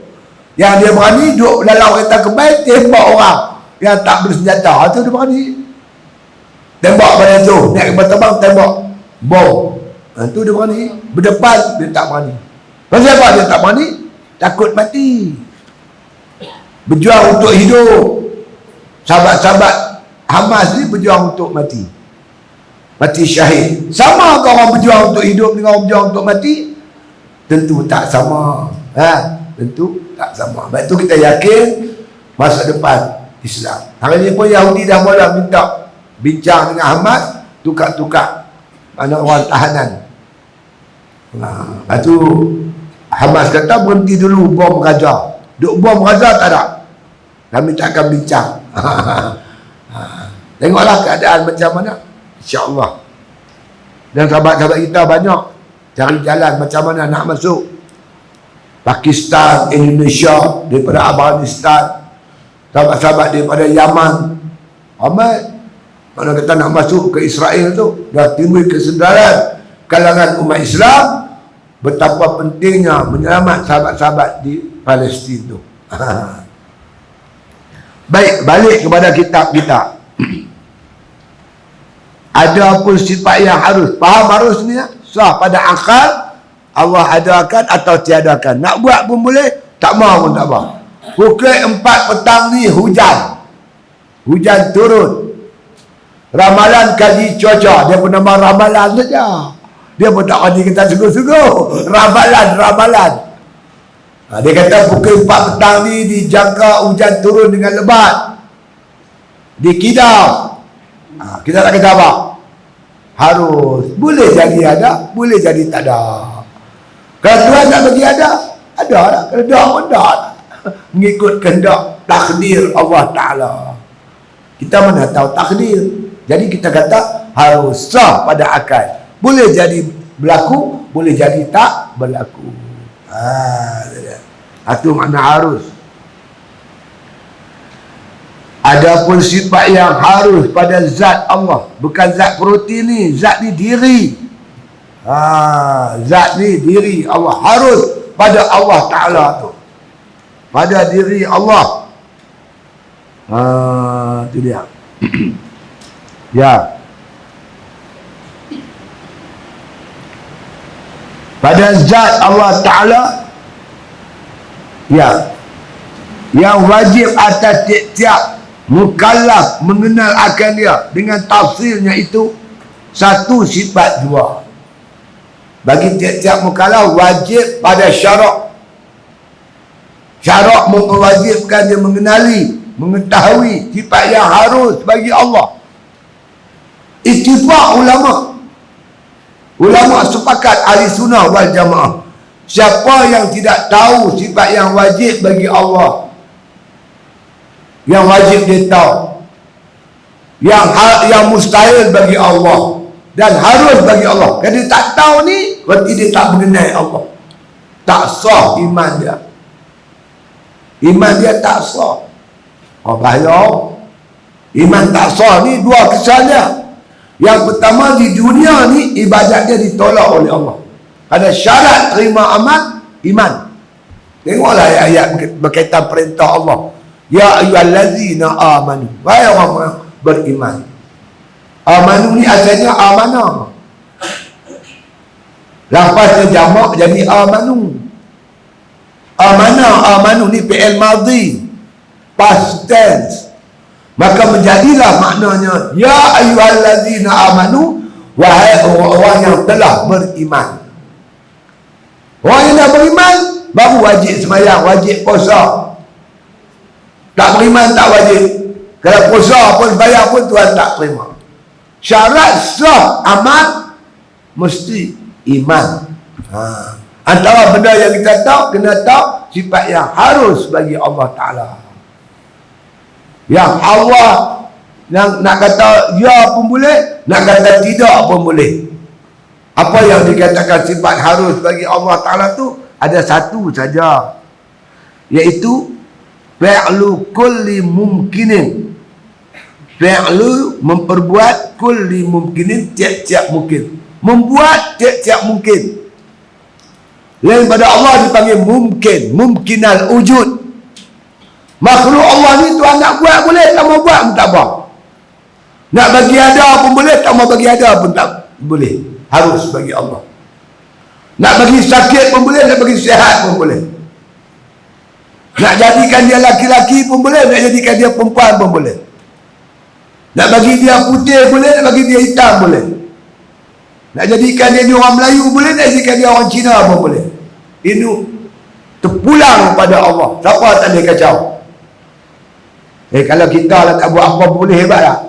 Yang dia berani duduk dalam kereta kebal, tembak orang yang tak bersenjata. Itu dia berani. Tembak pada tu. Naik kapal terbang, tembak bom. Itu dia berani. Berdepan dia tak berani. Pasal apa dia tak berani? Takut mati. Berjuang untuk hidup. Sahabat-sahabat Hamas ni berjuang untuk mati. Mati syahid. Sama ke orang berjuang untuk hidup dengan orang berjuang untuk mati? Tentu tak sama. Tentu tak sama. Sebab itu kita yakin masa depan Islam. Hari ni pun Yahudi dah mula minta bincang dengan Hamas, tukar-tukar mana orang tahanan. Lepas tu Hamas kata berhenti dulu bom Gaza. Duk bom Gaza tak ada. Kami tak akan bincang. Tengoklah keadaan macam mana. InsyaAllah. Dan sahabat-sahabat kita banyak cari jalan macam mana nak masuk Pakistan, Indonesia, daripada Afghanistan, sahabat-sahabat daripada Yaman. Ramai. Mana kata nak masuk ke Israel tu, dah timbul kesedaran kalangan umat Islam betapa pentingnya menyelamat sahabat-sahabat di Palestin tu. Baik, balik kepada kitab kita. Ada pun sifat yang harus. Faham harus ni ya? Sah pada akal Allah adakan atau tiadakan. Nak buat pun boleh, tak mahu pun tak mahu. Pukul 4 petang ni hujan. Hujan turun. Ramalan kaji cuaca. Dia pun nama ramalan saja. Dia pun tak berani kata sungguh-sungguh. Ramalan. Dia kata pukul 4 petang ni dijangka hujan turun dengan lebat. Dikidau. Kita tak kata apa? Harus. Boleh jadi ada, boleh jadi tak ada. Kalau Tuhan nak bagi ada lah. Kalau tak pun tak lah. Mengikut kehendak takdir Allah Ta'ala. Kita mana tahu takdir. Jadi kita kata harus sah pada akal. Boleh jadi berlaku, boleh jadi tak berlaku. Itu makna harus. Adapun sifat yang harus pada zat Allah, bukan zat protein ni, zat ni diri. Zat ni diri Allah, harus pada Allah Ta'ala tu, pada diri Allah. Itu dia. Ya. Pada zat Allah Ta'ala Ya, yang wajib atas tiap-tiap mukallaf mengenal akan dia dengan tafsirnya itu satu sifat dua. Bagi tiap-tiap mukallaf wajib pada syarak. Syarak mewajibkan dia mengenali, mengetahui sifat yang harus bagi Allah. Ittifaq ulama. Ulama sepakat ahli sunnah wal jamaah. Siapa yang tidak tahu sifat yang wajib bagi Allah, yang wajib dia tahu, yang mustahil bagi Allah dan harus bagi Allah, kalau dia tak tahu ni berarti dia tak mengenal Allah, tak sah iman dia. Iman dia tak sah. Oh bahaya. Iman tak sah ni dua kesan dia. Yang pertama, di dunia ni ibadat dia ditolak oleh Allah. Ada syarat terima amal, iman. Tengoklah ayat-ayat berkaitan perintah Allah. Ya ayyuhallazina amanu. Wahai orang beriman. Amanu ni asalnya amanah. Lafaznya jamak jadi amanu. Amanah, amanu ni fi'il madhi, past tense. Maka menjadilah maknanya ya ayyuhallazina amanu, wahai orang-orang yang telah beriman. Orang yang dah beriman baru wajib sembahyang, wajib puasa. Tak beriman tak wajib. Kalau puasa pun sembahyang pun Tuhan tak terima. Syarat sah amal mesti iman. Antara benda yang kita tahu, kena tahu sifat yang harus bagi Allah Ta'ala. Yang Allah nak kata ya pun boleh, nak kata tidak pun boleh. Apa yang dikatakan sifat harus bagi Allah Ta'ala tu ada satu saja, iaitu fi'lu kulli mumkinin. Fi'lu memperbuat kulli mumkinin, tiap-tiap mungkin. Membuat tiap-tiap mungkin. Lain pada Allah dipanggil mungkin, mumkinal wujud. Makhluk Allah ni Tuhan nak buat boleh, tak mau buat pun tak apa. Nak bagi ada pun boleh, tak mau bagi ada pun tak boleh. Harus bagi Allah. Nak bagi sakit pun boleh, nak bagi sihat pun boleh. Nak jadikan dia laki-laki pun boleh, nak jadikan dia perempuan pun boleh. Nak bagi dia putih boleh, nak bagi dia hitam boleh. Nak jadikan dia ni orang Melayu boleh, nak jadikan dia orang Cina pun boleh. Ini terpulang pada Allah. Siapa tak boleh kacau? Kalau kita lah tak buat apa boleh, hebat tak?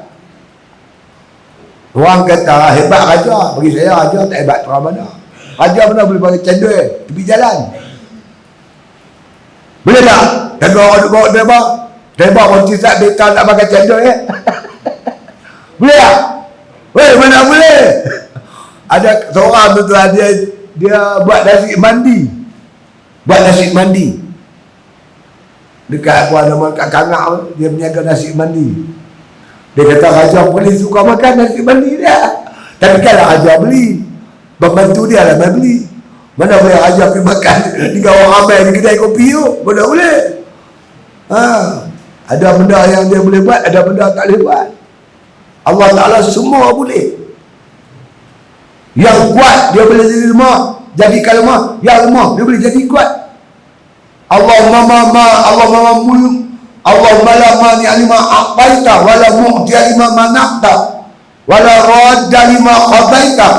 Orang kata hebat raja. Bagi saya raja tak hebat terang mana. Raja mana boleh pakai cendol tepi jalan? Boleh tak? Kalau orang duduk bawa tembak, tembak roti sat beta nak pakai cendol boleh tak? Weh, mana boleh? Ada seorang tu dia buat nasi mandi. Buat nasi mandi dekat apa nama, kat Kangak, dia menjaga nasi mandi. Dia kata raja polis suka makan nasi mandi dia. Tapi kalau raja beli, pembantu dia lah beli. Mana boleh raja pergi makan dengan orang ramai di kedai kopi tu? Mana boleh? Ada benda yang dia boleh buat, ada benda tak boleh buat. Allah Ta'ala semua boleh. Yang kuat dia boleh jadi lemah, jadikan lemah. Yang lemah dia boleh jadi kuat. Allahumma mulk, Allahumma la mani'a lima a'taita wa la mu'tiya lima mana'ta wa la radda lima qadaita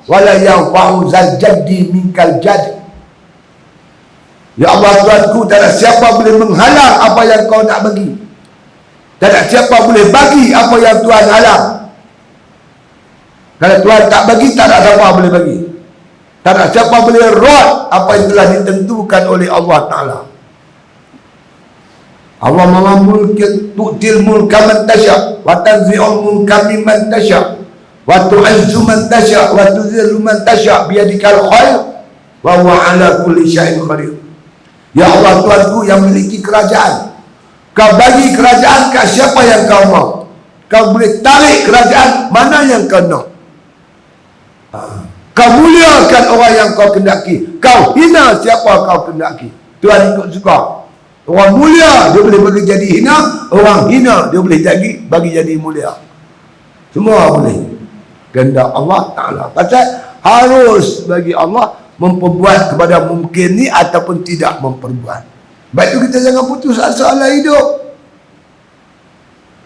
wa la yanfa'u zal jaddi minkal jadd. Ya Allah Tuhanku, tak ada siapa boleh menghalang apa yang kau nak bagi. Tak ada siapa boleh bagi apa yang Tuhan halang. Kalau Tuhan tak bagi, tak ada siapa boleh bagi. Tak ada siapa boleh rod apa yang telah ditentukan oleh Allah Ta'ala. Allah mamamulki tu'til mulka man tasya wa tanzi'ul mulka mimman tasya wa tu'izzu man tasya wa tuzillu man tasya biyadikal khair wa huwa ala kulli syai'in qadir. Ya Allah Tuhanku yang memiliki kerajaan, kau bagi kerajaan kat siapa yang kau mau. Kau boleh tarik kerajaan mana yang kau nak. Kau muliakan orang yang kau kendaki, kau hina siapa kau kendaki. Tuhan ikut suka. Orang mulia dia boleh bagi jadi hina, orang hina dia boleh bagi jadi mulia. Semua boleh. Kehendak Allah Ta'ala. Pasal harus bagi Allah memperbuat kepada mungkin ni ataupun tidak memperbuat. Sebab tu kita jangan putus asa lah hidup.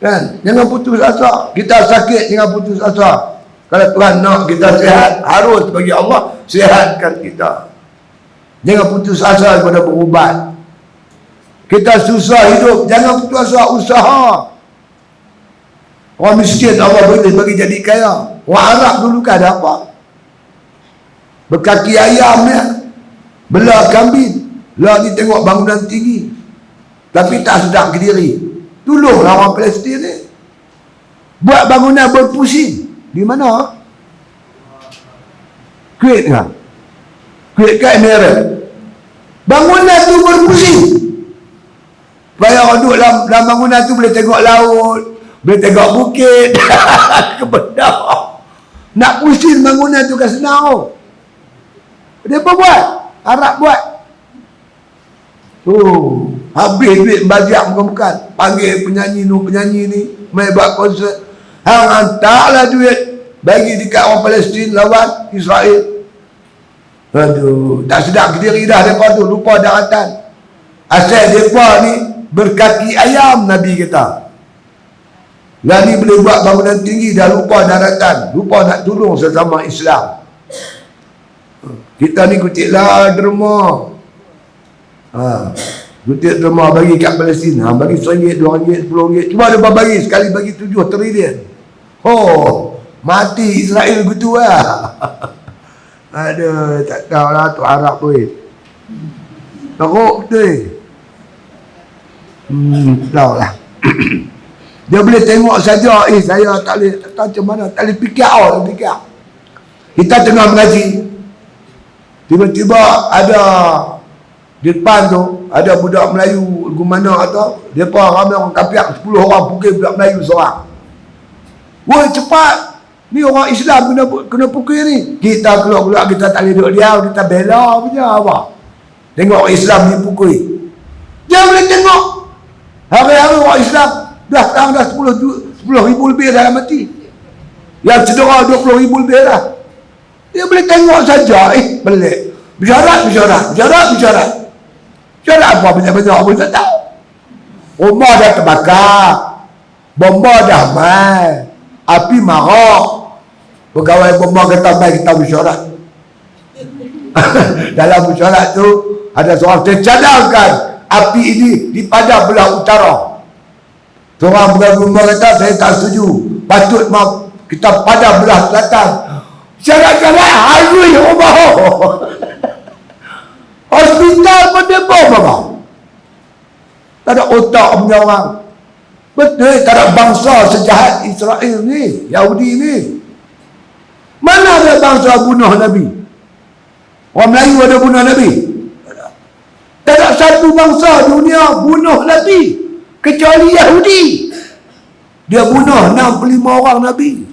Kan? Jangan putus asa. Kita sakit, jangan putus asa. Kalau Tuhan nak kita sihat, harus bagi Allah sihatkan kita. Jangan putus asa daripada berubat. Kita susah hidup, jangan putus asa, usaha. Orang miskin Allah bagi jadi kaya. Orang Arab dulu kan ada apa? Berkaki ayam ya, belah kambing, lah ni tengok bangunan tinggi, tapi tak sedap ke diri. Tolonglah orang Palestin ni. Buat bangunan berpusing. Di mana? Kuwait ke? Kuwait ke Emirat? Bangunan tu berpusing. Supaya orang duduk dalam bangunan tu boleh tengok laut, boleh tengok bukit. Kebenar. Nak pusing bangunan tu kan senang. Dia apa buat? Arab buat. Habis duit membajak bukan-bukan. Panggil penyanyi ni main buat konsert. Hang hantarlah duit bagi dekat orang Palestin lawan Israel. Aduh, tak sedap ke diri dah mereka tu, lupa daratan. Asal mereka ni berkaki ayam, Nabi kata. Lah ni boleh buat bangunan tinggi, dah lupa daratan, lupa nak tolong sesama Islam. Kita ni kutiklah derma. Kutik derma bagi kat Palestin. Bagi RM1, RM2, RM10. Cuma dia bagi sekali bagi 7 trilion. Mati Israel gitu lah. Aduh, tak tahulah tu Arab pun. Teruk betul. Tahu lah. Dia boleh tengok saja. Saya tak boleh, tak tahu macam mana. Tak boleh fikir. Kita tengah mengaji. Tiba-tiba ada di depan tu ada budak Melayu lagu mana atau depa ramai orang kapiak 10 orang pukul budak Melayu seorang. Woi cepat. Ni orang Islam kena pukul ni. Kita keluar kita tak boleh duduk diam, kita bela punya apa. Tengok orang Islam ni pukul. Dia boleh tengok. Hari-hari orang Islam dah sekarang dah 10,000 lebih dah mati. Yang cedera 20,000 lebih dah. Dia boleh tengok saja. Pelik. Bicara apa banyak-banyak pun tak tahu. Rumah dah terbakar, bomba dah mai, api marak. Pegawai bomba kata mai kita bersyarat. Dalam bersyarat tu ada seorang tercadangkan api ini di padang belah utara. Seorang pegawai bomba kata saya tak setuju, patut kita padang belah selatan. Syarat-syarat harus rumah. Hospital pun dia bom. Tak ada otak punya orang. Betul, tak ada bangsa sejahat Israel ni, Yahudi ni. Mana ada bangsa bunuh Nabi? Orang Melayu ada bunuh Nabi? Tak ada satu bangsa dunia bunuh Nabi kecuali Yahudi. Dia bunuh 65 orang Nabi.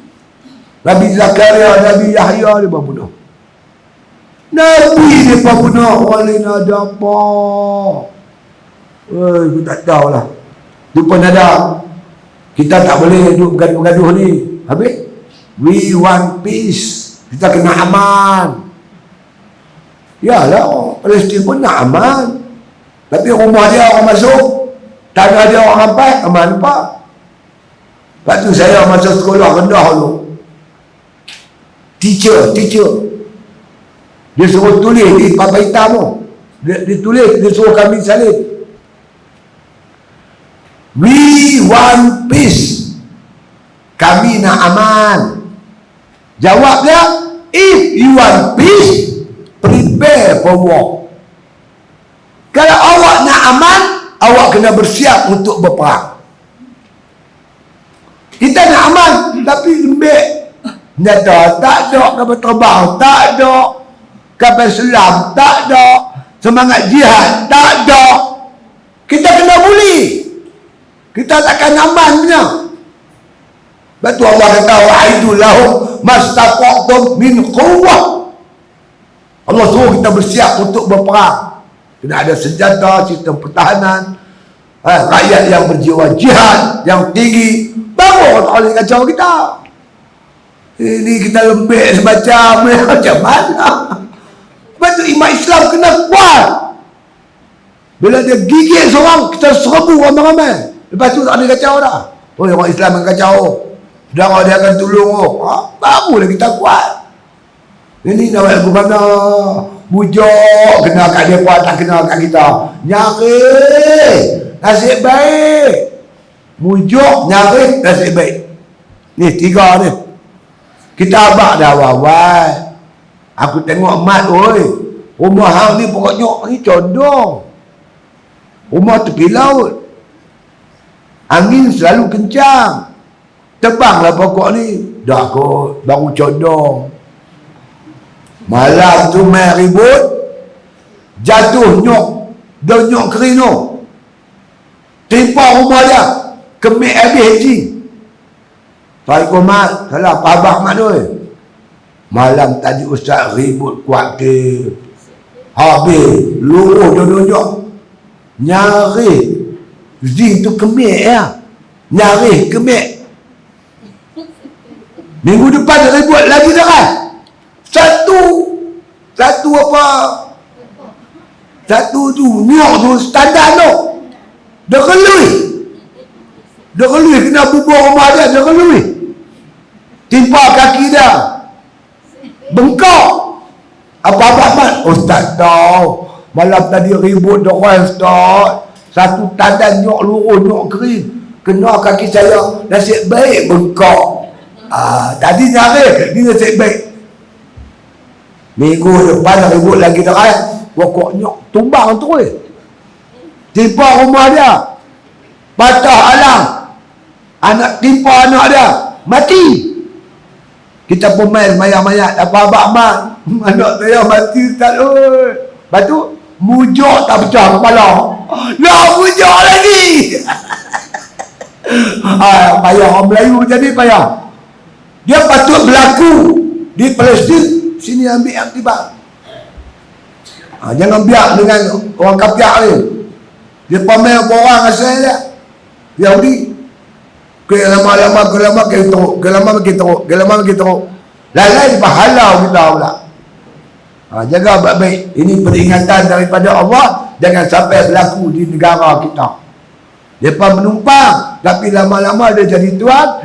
Nabi Zakaria, Nabi Yahya dia bunuh. Nabi dia bunuh, orang lain ada apa? Aku tak tahulah. Dia pun ada. Kita tak boleh duduk bergaduh-gaduh ni. Habis? We want peace. Kita kena aman. Yalah, orang Palestin pun nak aman. Tapi rumah dia orang masuk, tanah dia orang rampai, aman apa? Lepas tu saya masa sekolah rendah dulu. Teacher. Dia suruh tulis di papan hitam tu. Dia tulis, dia suruh kami salin. We want peace. Kami nak aman. Jawab dia, if you want peace, prepare for war. Kalau awak nak aman, awak kena bersiap untuk berperang. Kita nak aman, tapi lembek. Nyata, tak ada kapal terbang, tak ada kapal selam, tak ada semangat jihad, tak ada. Kita kena buli. Kita takkan aman punya. Betul Allah kata wa'aidu lahum mastaqatum min quwwah. Allah suruh kita bersiap untuk berperang. Kena ada senjata, sistem pertahanan, rakyat yang berjiwa jihad yang tinggi. Baru Allah boleh kacau kita. Ini kita lembek semacam macam mana? Sebab tu iman Islam kena kuat. Bila dia gigit seorang, kita serbu ramai-ramai. Lepas tu tak ada kacau dah. Oh, orang Islam yang kacau. Saudara dia akan tolong. Barulah kita kuat. Ini nak aku mana? Bujuk. Kena kat dia kuat, tak kena kat kita. Nyari. Nasib baik. Bujuk, nyari, nasib baik. Ni 3 ni. Kita abak dah awal. Aku tengok mat, oi. Rumah hang ni pokoknya ni condong. Rumah tepi laut. Angin selalu kencang. Tebanglah pokok ni. Dah kot, baru condong. Malam tu main ribut. Jatuh nyok. Dia nyok kerino. Timpa rumah dia. Kemik habis haji. Assalamualaikum mat. Salah, pabak mat tu. Malam tadi ustaz ribut kuat ke. Habis. Luruh dia. Nyari. Zin tu kemik ya. Nyari kemik. Minggu depan ribut lagi dah kan. Satu apa? Satu tu nyok tu standar tu. Dia kelui kena bubur rumah dia. Dia kelui. Timpa kaki dia. Bengkok. Apa-apa. Ustaz tahu. Malam tadi ribut orang Ustaz. Satu tandan nyok luruh, nyok kering. Kena kaki saya. Nasib baik bengkok. Tadi nyari. Ni nasib baik. Minggu depan ribut lagi dah kan. Pokok nyok tumbang tu. Timpa rumah dia. Patah alang. Anak timpa anak dia. Mati. Kita pemain mayat-mayat. Apa-apa amat. Anak saya mati Ustaz. Lepas tu mujuk tak pecah kepala. Nak mujuk lagi. Payah orang Melayu jadi payah. Dia patut berlaku di Palestin. Sini ambil aktibat. Jangan biar dengan orang kapiak ni. Dia pamer orang asal dia. Yahudi. Kelama-lama kita teruk. Lalai pahalau kita pula. Jaga baik-baik. Ini peringatan daripada Allah. Jangan sampai berlaku di negara kita. Mereka menumpang. Tapi lama-lama dia jadi tuan.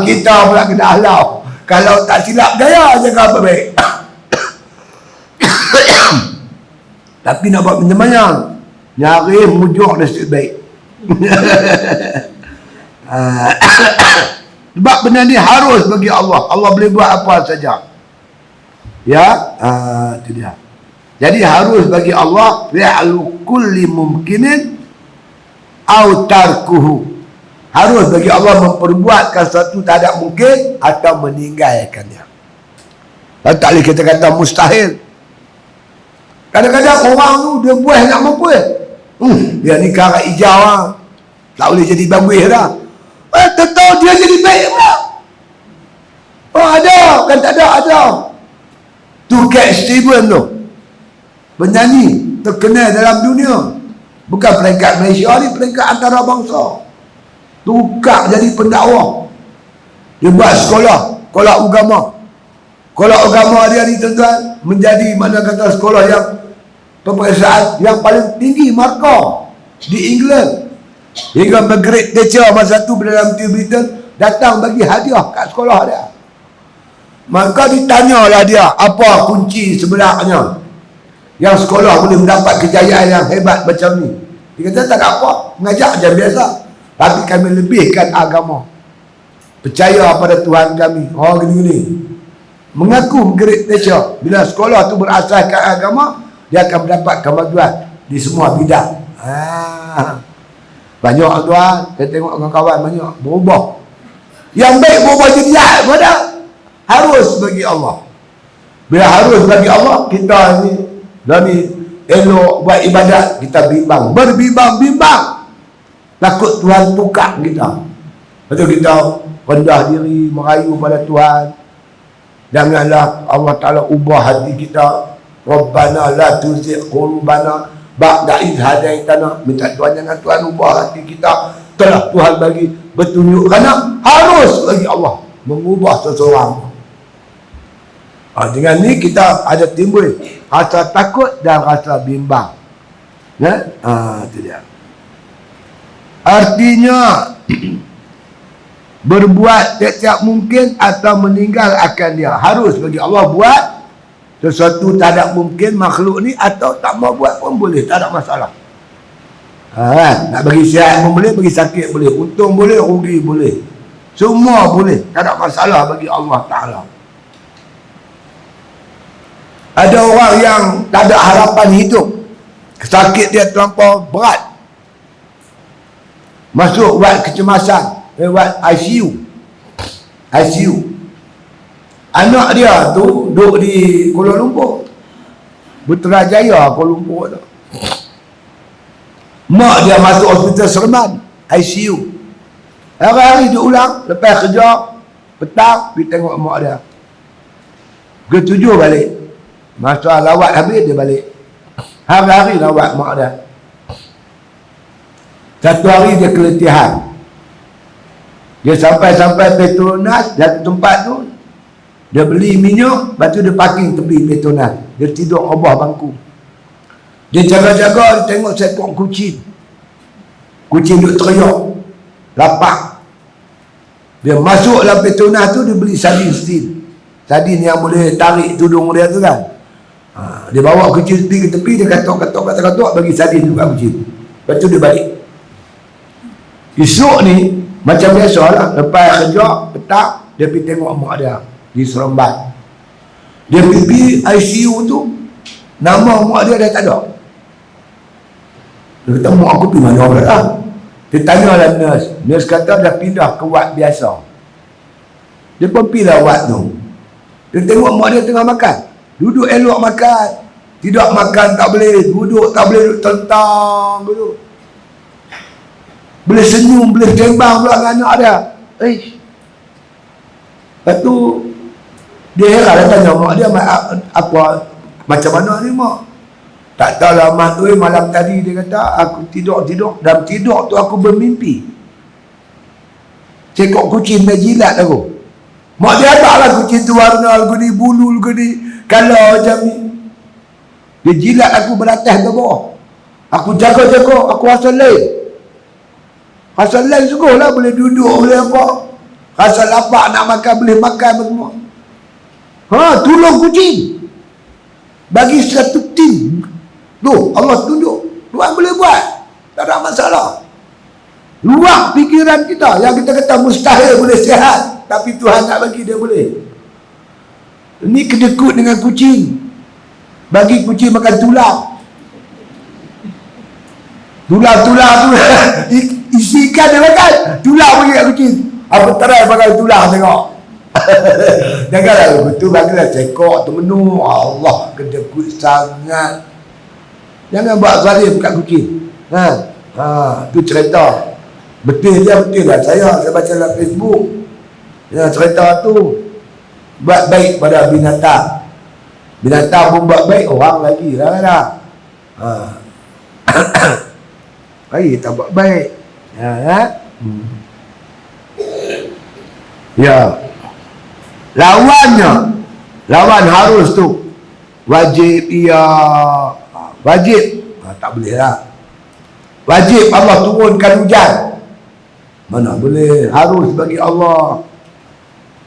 Kita pula kena halau. Kalau tak silap gaya, jaga baik-baik. Tapi nak buat pinjam-pinjam. Nyari mujuk nasib baik. Sebab benda ni harus bagi Allah. Allah boleh buat apa saja. Ya, itu dia. Jadi harus bagi Allah fi'lu kulli mumkinin au tarkuhu. Harus bagi Allah memperbuatkan sesuatu tak ada mungkin atau meninggalkannya. Dan tak boleh kita kata mustahil. Kadang-kadang orang tu dia buah nak mampu. Dia ni karat hijau lah. Tak boleh jadi bagus dah. Tahu dia jadi baik pula. Ada. Kan tak ada. Tu Cat Stevens tu. Penyanyi terkenal dalam dunia. Bukan peringkat Malaysia ni, peringkat antara bangsa. Tukar jadi pendakwah. Dia buat sekolah agama. Sekolah agama dia ni tuan-tuan menjadi mana kata sekolah yang peperiksaan yang paling tinggi markah di England. Hingga Margaret Thatcher masa tu dalam Britain datang bagi hadiah kat sekolah dia. Maka ditanyalah dia apa kunci sebenarnya yang sekolah boleh mendapat kejayaan yang hebat macam ni. Dia kata tak ada apa, mengajar je biasa. Tapi kami lebihkan agama. Percaya pada Tuhan kami. Gini-gini. Mengaku Margaret Thatcher bila sekolah tu berasaskan agama, dia akan mendapat kemajuan di semua bidang. Banyak tuan, saya tengok kawan-kawan banyak berubah. Yang baik berubah jadi jahat pada. Harus bagi Allah. Bila harus bagi Allah, kita ni elok buat ibadat, kita bimbang. Berbimbang-bimbang. Takut Tuhan tukar kita. Lepas kita rendah diri, merayu pada Tuhan. Janganlah Allah Ta'ala ubah hati kita. Rabbana la tuzigh qulubana ba'da idh hadaitana. Minta Tuhan jangan Tuhan ubah hati kita. Telah Tuhan bagi petunjuk. Kerana harus bagi Allah mengubah seseorang. Dengan ni kita ada timbul rasa takut dan rasa bimbang. Itu dia. Artinya berbuat tiap-tiap mungkin atau meninggal akan dia. Harus bagi Allah buat sesuatu tak ada mungkin makhluk ni, atau tak mau buat pun boleh, tak ada masalah. Nak bagi sihat pun boleh, bagi sakit boleh, untung boleh, rugi boleh, semua boleh, tak ada masalah bagi Allah Ta'ala. Ada orang yang tak ada harapan hidup, sakit dia terlampau berat, masuk wad kecemasan, wad ICU. Anak dia tu duduk di Kuala Lumpur, Putrajaya Kuala Lumpur tu. Mak dia masuk hospital Seremban ICU. Hari-hari dia ulang, lepas kerja petang pergi tengok mak dia. Pukul 7 balik, masa lawat habis dia balik. Hari-hari lawat mak dia. Satu hari dia keletihan, dia sampai Petronas, satu tempat tu dia beli minyak, lepas tu dia parking tepi Petronas, dia tidur bawah bangku. Dia jaga-jaga, dia tengok seekor kucing duduk teriak lapar. Dia masuk dalam Petronas tu, dia beli sardin steel, sardin yang boleh tarik tudung dia tu kan. Dia bawa kucing pergi ke tepi, dia katok, bagi sardin juga kucing. Lepas tu dia balik. Esok ni macam biasa lah, lepas kerja petang dia pergi tengok mak dia di Seremban. Dia pergi ICU tu, nama mak dia dah tak ada. Dia kata, mak aku pergi mana pula lah. Dia tanya lah nurse kata dah pindah ke wad biasa. Dia pun pergi lah wad tu. Dia tengok mak dia tengah makan, duduk elok makan, tidak makan tak boleh, duduk tak boleh, duduk tentang dulu. Boleh senyum, boleh sembang pula dengan anak dia. Lepas tu dia heran, dia tanya mak dia, apa macam mana ni mak? Tak tahu lah mak tu, malam tadi dia kata aku tidur, dalam tidur tu aku bermimpi seekor kucing dah jilat aku. Mak dia taklah kucing tu warna lagu ni, bulu lagu ni, kalau macam ni. Dia jilat aku beratas ke bawah. Aku jaga-jaga, aku rasa lain sungguh lah, boleh duduk, boleh apa, rasa lapar nak makan, boleh makan semua. Tolong kucing, bagi satu tim tu Allah tunjuk, Tuhan boleh buat, tak ada masalah. Luar fikiran kita yang kita kata mustahil boleh sihat, tapi Tuhan nak bagi dia boleh. Ini kedekut dengan kucing, bagi kucing makan tulang tu isi ikan dia makan, tulang bagi kat kucing. Apa try pakai tulang tengok. Janganlah betul, bagilah cekok tu menu. Allah, kedekut sangat. Jangan buat zalim kat kucing. Tu cerita betul lah. Saya baca dalam Facebook cerita tu. Buat baik pada binatang pun buat baik, orang lagi lah. Baik tak buat baik. Lawan harus tu wajib, wajib tak boleh lah. Wajib Allah turunkan hujan, mana boleh, harus bagi Allah.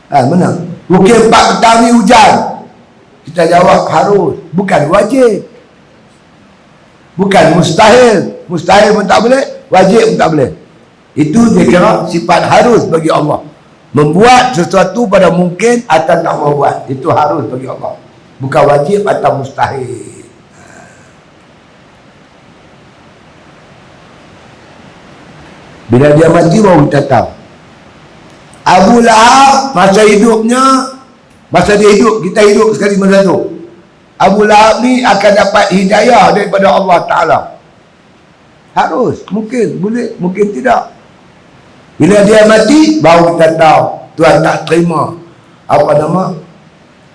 Mana mungkin 4 petang ni hujan, kita jawab harus, bukan wajib, bukan mustahil pun tak boleh, wajib pun tak boleh. Itu dia kira sifat harus bagi Allah. Membuat sesuatu pada mungkin atau tak mau buat, itu harus bagi Allah, bukan wajib atau mustahil. Bila dia mati baru kita tahu. Abu Lahab masa dia hidup, kita hidup sekali masa tu, Abu Lahab ni akan dapat hidayah daripada Allah Ta'ala. Harus, mungkin boleh, mungkin tidak. Bila dia mati baru kita tahu Tuhan tak terima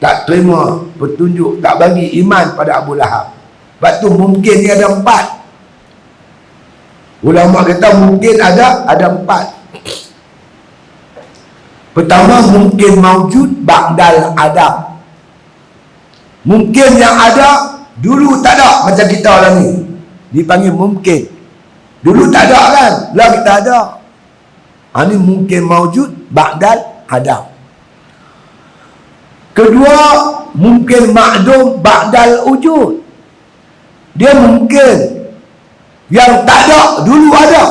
tak terima petunjuk, tak bagi iman pada Abu Lahab. Sebab tu mungkin dia ada 4. Ulama kata mungkin ada 4. Pertama, mungkin maujud ba'dal adam. Mungkin yang ada dulu tak ada, macam kita orang ni. dipanggil mungkin. Dulu tak ada kan, lah kita ada. Ini mungkin maujud ba'dal adam. Kedua, mungkin ma'dum ba'dal wujud. Dia mungkin yang tak ada, dulu ada.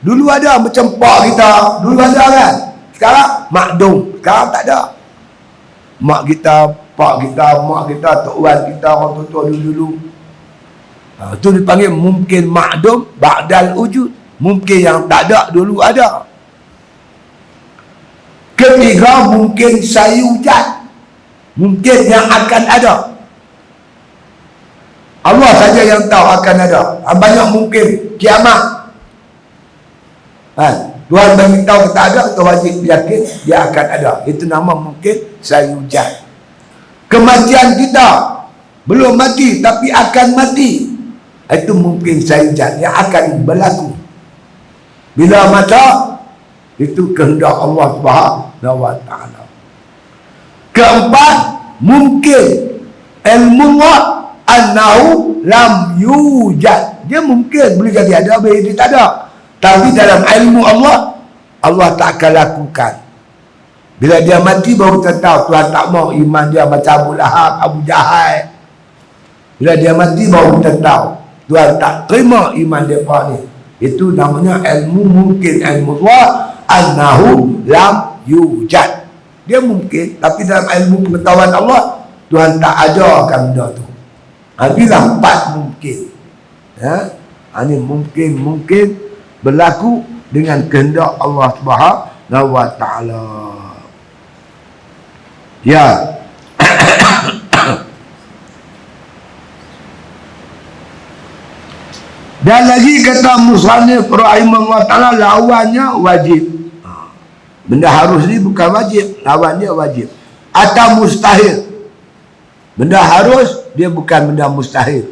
Dulu ada macam pak kita, dulu ada kan. Sekarang ma'dum, sekarang tak ada. Mak kita, pak kita, mak kita, tok wan kita, orang tua dulu-dulu. Itu dipanggil mungkin ma'dum ba'dal wujud. Mungkin yang tak ada dulu ada. Ketiga, mungkin sayujad. Mungkin yang akan ada. Allah saja yang tahu akan ada. Banyak mungkin kiamat. Tuhan bagi tahu kita ada, kita wajib yakin dia akan ada. Itu nama mungkin sayujad. Kematian kita belum mati tapi akan mati. Itu mungkin sayujad yang akan berlaku. Bila mata, itu kehendak Allah Subhanahu wa ta'ala. Keempat, mungkin ilmu Allah annahu lam yujad. Dia mungkin boleh jadi ada, boleh jadi tak ada. Tapi dalam ilmu Allah, Allah tak akan lakukan. Bila dia mati baru kita tahu Tuhan tak mau iman dia macam Abu Lahab, Abu Jahal. Bila dia mati baru kita tahu Tuhan tak terima iman mereka ni. Itu namanya ilmu mungkin, ilmu Allah annahu lam yujad. Dia mungkin, tapi dalam ilmu pengetahuan Allah, Tuhan tak ajarkan benda tu. Bila empat mungkin. Ini mungkin berlaku dengan kehendak Allah Subhanahu wa ta'ala. Ya. Dan lagi kata musannif rahimahullah ta'ala, lawannya wajib. Benda harus ni bukan wajib, lawannya wajib. Atau mustahil. Benda harus, dia bukan benda mustahil.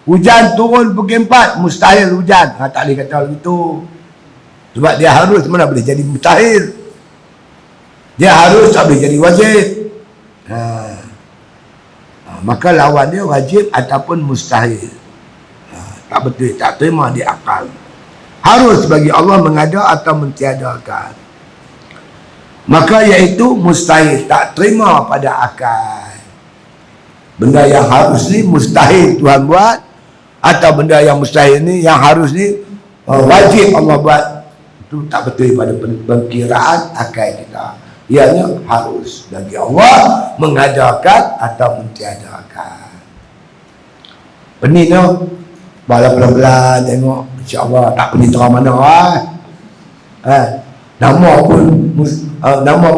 Hujan turun pukul 4, mustahil hujan. Tak boleh kata begitu. Sebab dia harus, mana boleh jadi mustahil. Dia harus, tak boleh jadi wajib. Maka lawan dia wajib ataupun mustahil. Tak betul, tak terima di akal. Harus bagi Allah mengada atau mentiadakan. Maka iaitu mustahil, tak terima pada akal. Benda yang harus ni mustahil Tuhan buat, atau benda yang mustahil ni, yang harus ni wajib Allah buat. Itu tak betul pada perkiraan akal kita. Ianya harus bagi Allah mengadakan atau mentiadakan. Pening tu. Bala pelan-pelan tengok, insya-Allah tak pergi terang mana nama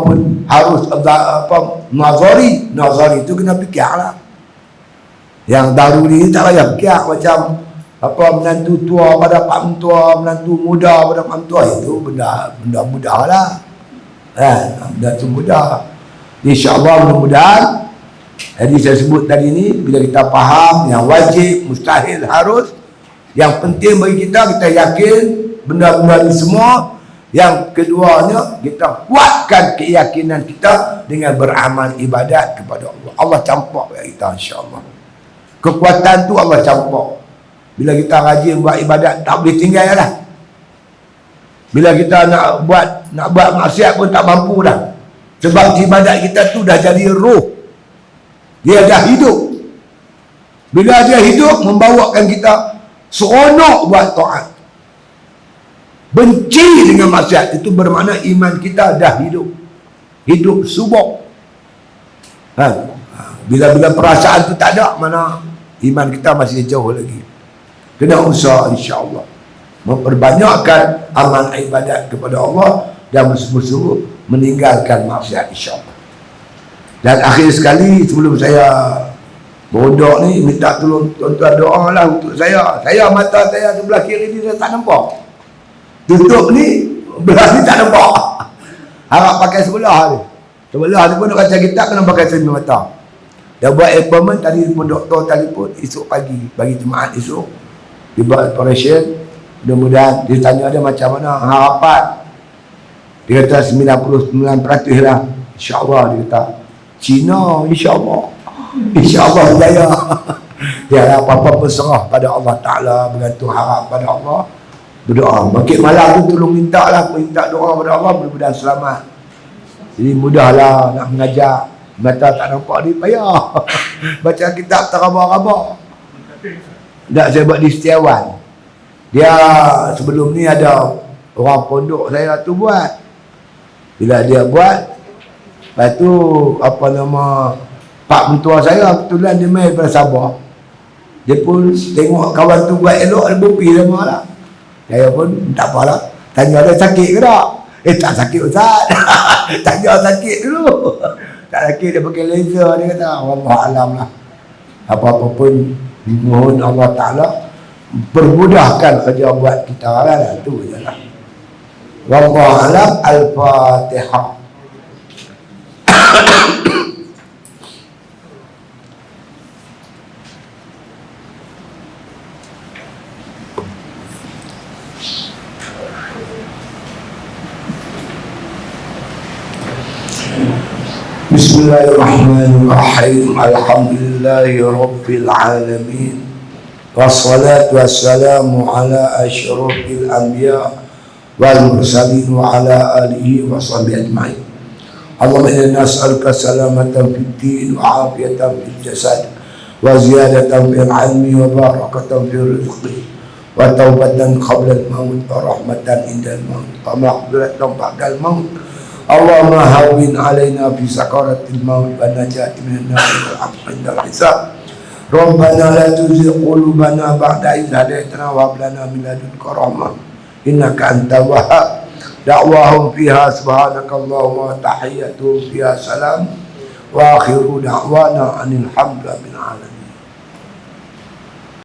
pun harus nazari tu kena fikirlah. Yang daruri tak payah fikir macam menantu tua pada pak mentua, menantu muda pada pak mentua, itu benda mudahlah. Benda tu mudah. Insya-Allah mudah-mudahan. Jadi saya sebut tadi ni, bila kita faham yang wajib, mustahil, harus, yang penting bagi kita yakin benda-benda ni semua. Yang keduanya, kita kuatkan keyakinan kita dengan beramal ibadat kepada Allah. Allah campak kita, insya-Allah. Kekuatan tu Allah campak. Bila kita rajin buat ibadat, tak boleh tinggal lah. Bila kita nak buat maksiat pun tak mampu dah. Sebab ibadat kita tu dah jadi roh. Dia dah hidup. Bila dia hidup, membawakan kita seronok buat taat. Benci dengan maksiat, itu bermakna iman kita dah hidup. Hidup subur. Bila perasaan tu tak ada, mana iman kita masih jauh lagi. Kena usaha, insya-Allah memperbanyakkan amal ibadat kepada Allah dan bersungguh-sungguh meninggalkan maksiat, insya-Allah. Dan akhir sekali, sebelum saya bodoh ni, minta tolong tuan-tuan doa lah untuk saya. Mata saya sebelah kiri ni saya tak nampak. Tutup ni, belah ni tak nampak. Harap pakai sebelah ni. Sebelah ni pun nak kata kita kena pakai cermin mata. Dia buat appointment tadi pun, doktor telefon esok pagi, bagi jemaat esok. Dia buat operation. Mudah-mudahan dia tanya dia macam mana harapan. Dia kata 99% lah, insya-Allah. Dia kata Cina, insya-Allah. InsyaAllah berjaya. Dia apa-apa berserah pada Allah Ta'ala, bergantung harap pada Allah, berdoa. Makin malam tu tolong minta doa pada Allah, mudah-mudahan selamat. Jadi mudahlah nak mengajar. Mata tak nampak ni payah. Baca kitab tak rabak-rabak. Tak, saya buat di Setiawan. Dia sebelum ni ada orang pondok saya tu buat. Bila dia buat, lepas tu apa nama, pak mentua saya kebetulan dia main pada Sabah. Dia pun tengok kawan tu buat elok, dia berpi sama lah. Saya pun tak apalah, tanya dia sakit ke tak? Tak sakit Ustaz. Tanya sakit dulu. Tak sakit, dia pakai laser. Dia kata Allah alam lah. Apa-apa pun mohon Allah Ta'ala permudahkan kerja buat kita lah. Itu je lah. Wallahu alam. Al-Fatihah. Bismillahirrahmanirrahim. Alhamdulillahi Rabbil Alamin. Wassalatu wassalamu ala asyrafil anbiya wal mursalin wa ala alihi wa sahbihi ajma'in. Allahumma inna nas'aluka salamatan fid din wa afiyatan fil jasad wa ziyadatan fil ilmi wa barakatan fil rizqi wa taubatan qabla al-maut wa rahmatan inda al-maut wa maghfiratan ba'da al-maut. Allahumma hawwin alaina fi sakaratil maut wa najati minan nar wal 'inda al-hisab. Rabbana la tuzigh qulubana ba'da idh hadaytana wa hab lana min ladunka rahmah innaka antal wahhab. Da'wahum fiha subhanakallahumma wa tahiyyatuhum fiha salam wa akhiru da'wana anil hamdulillahi rabbil alamin.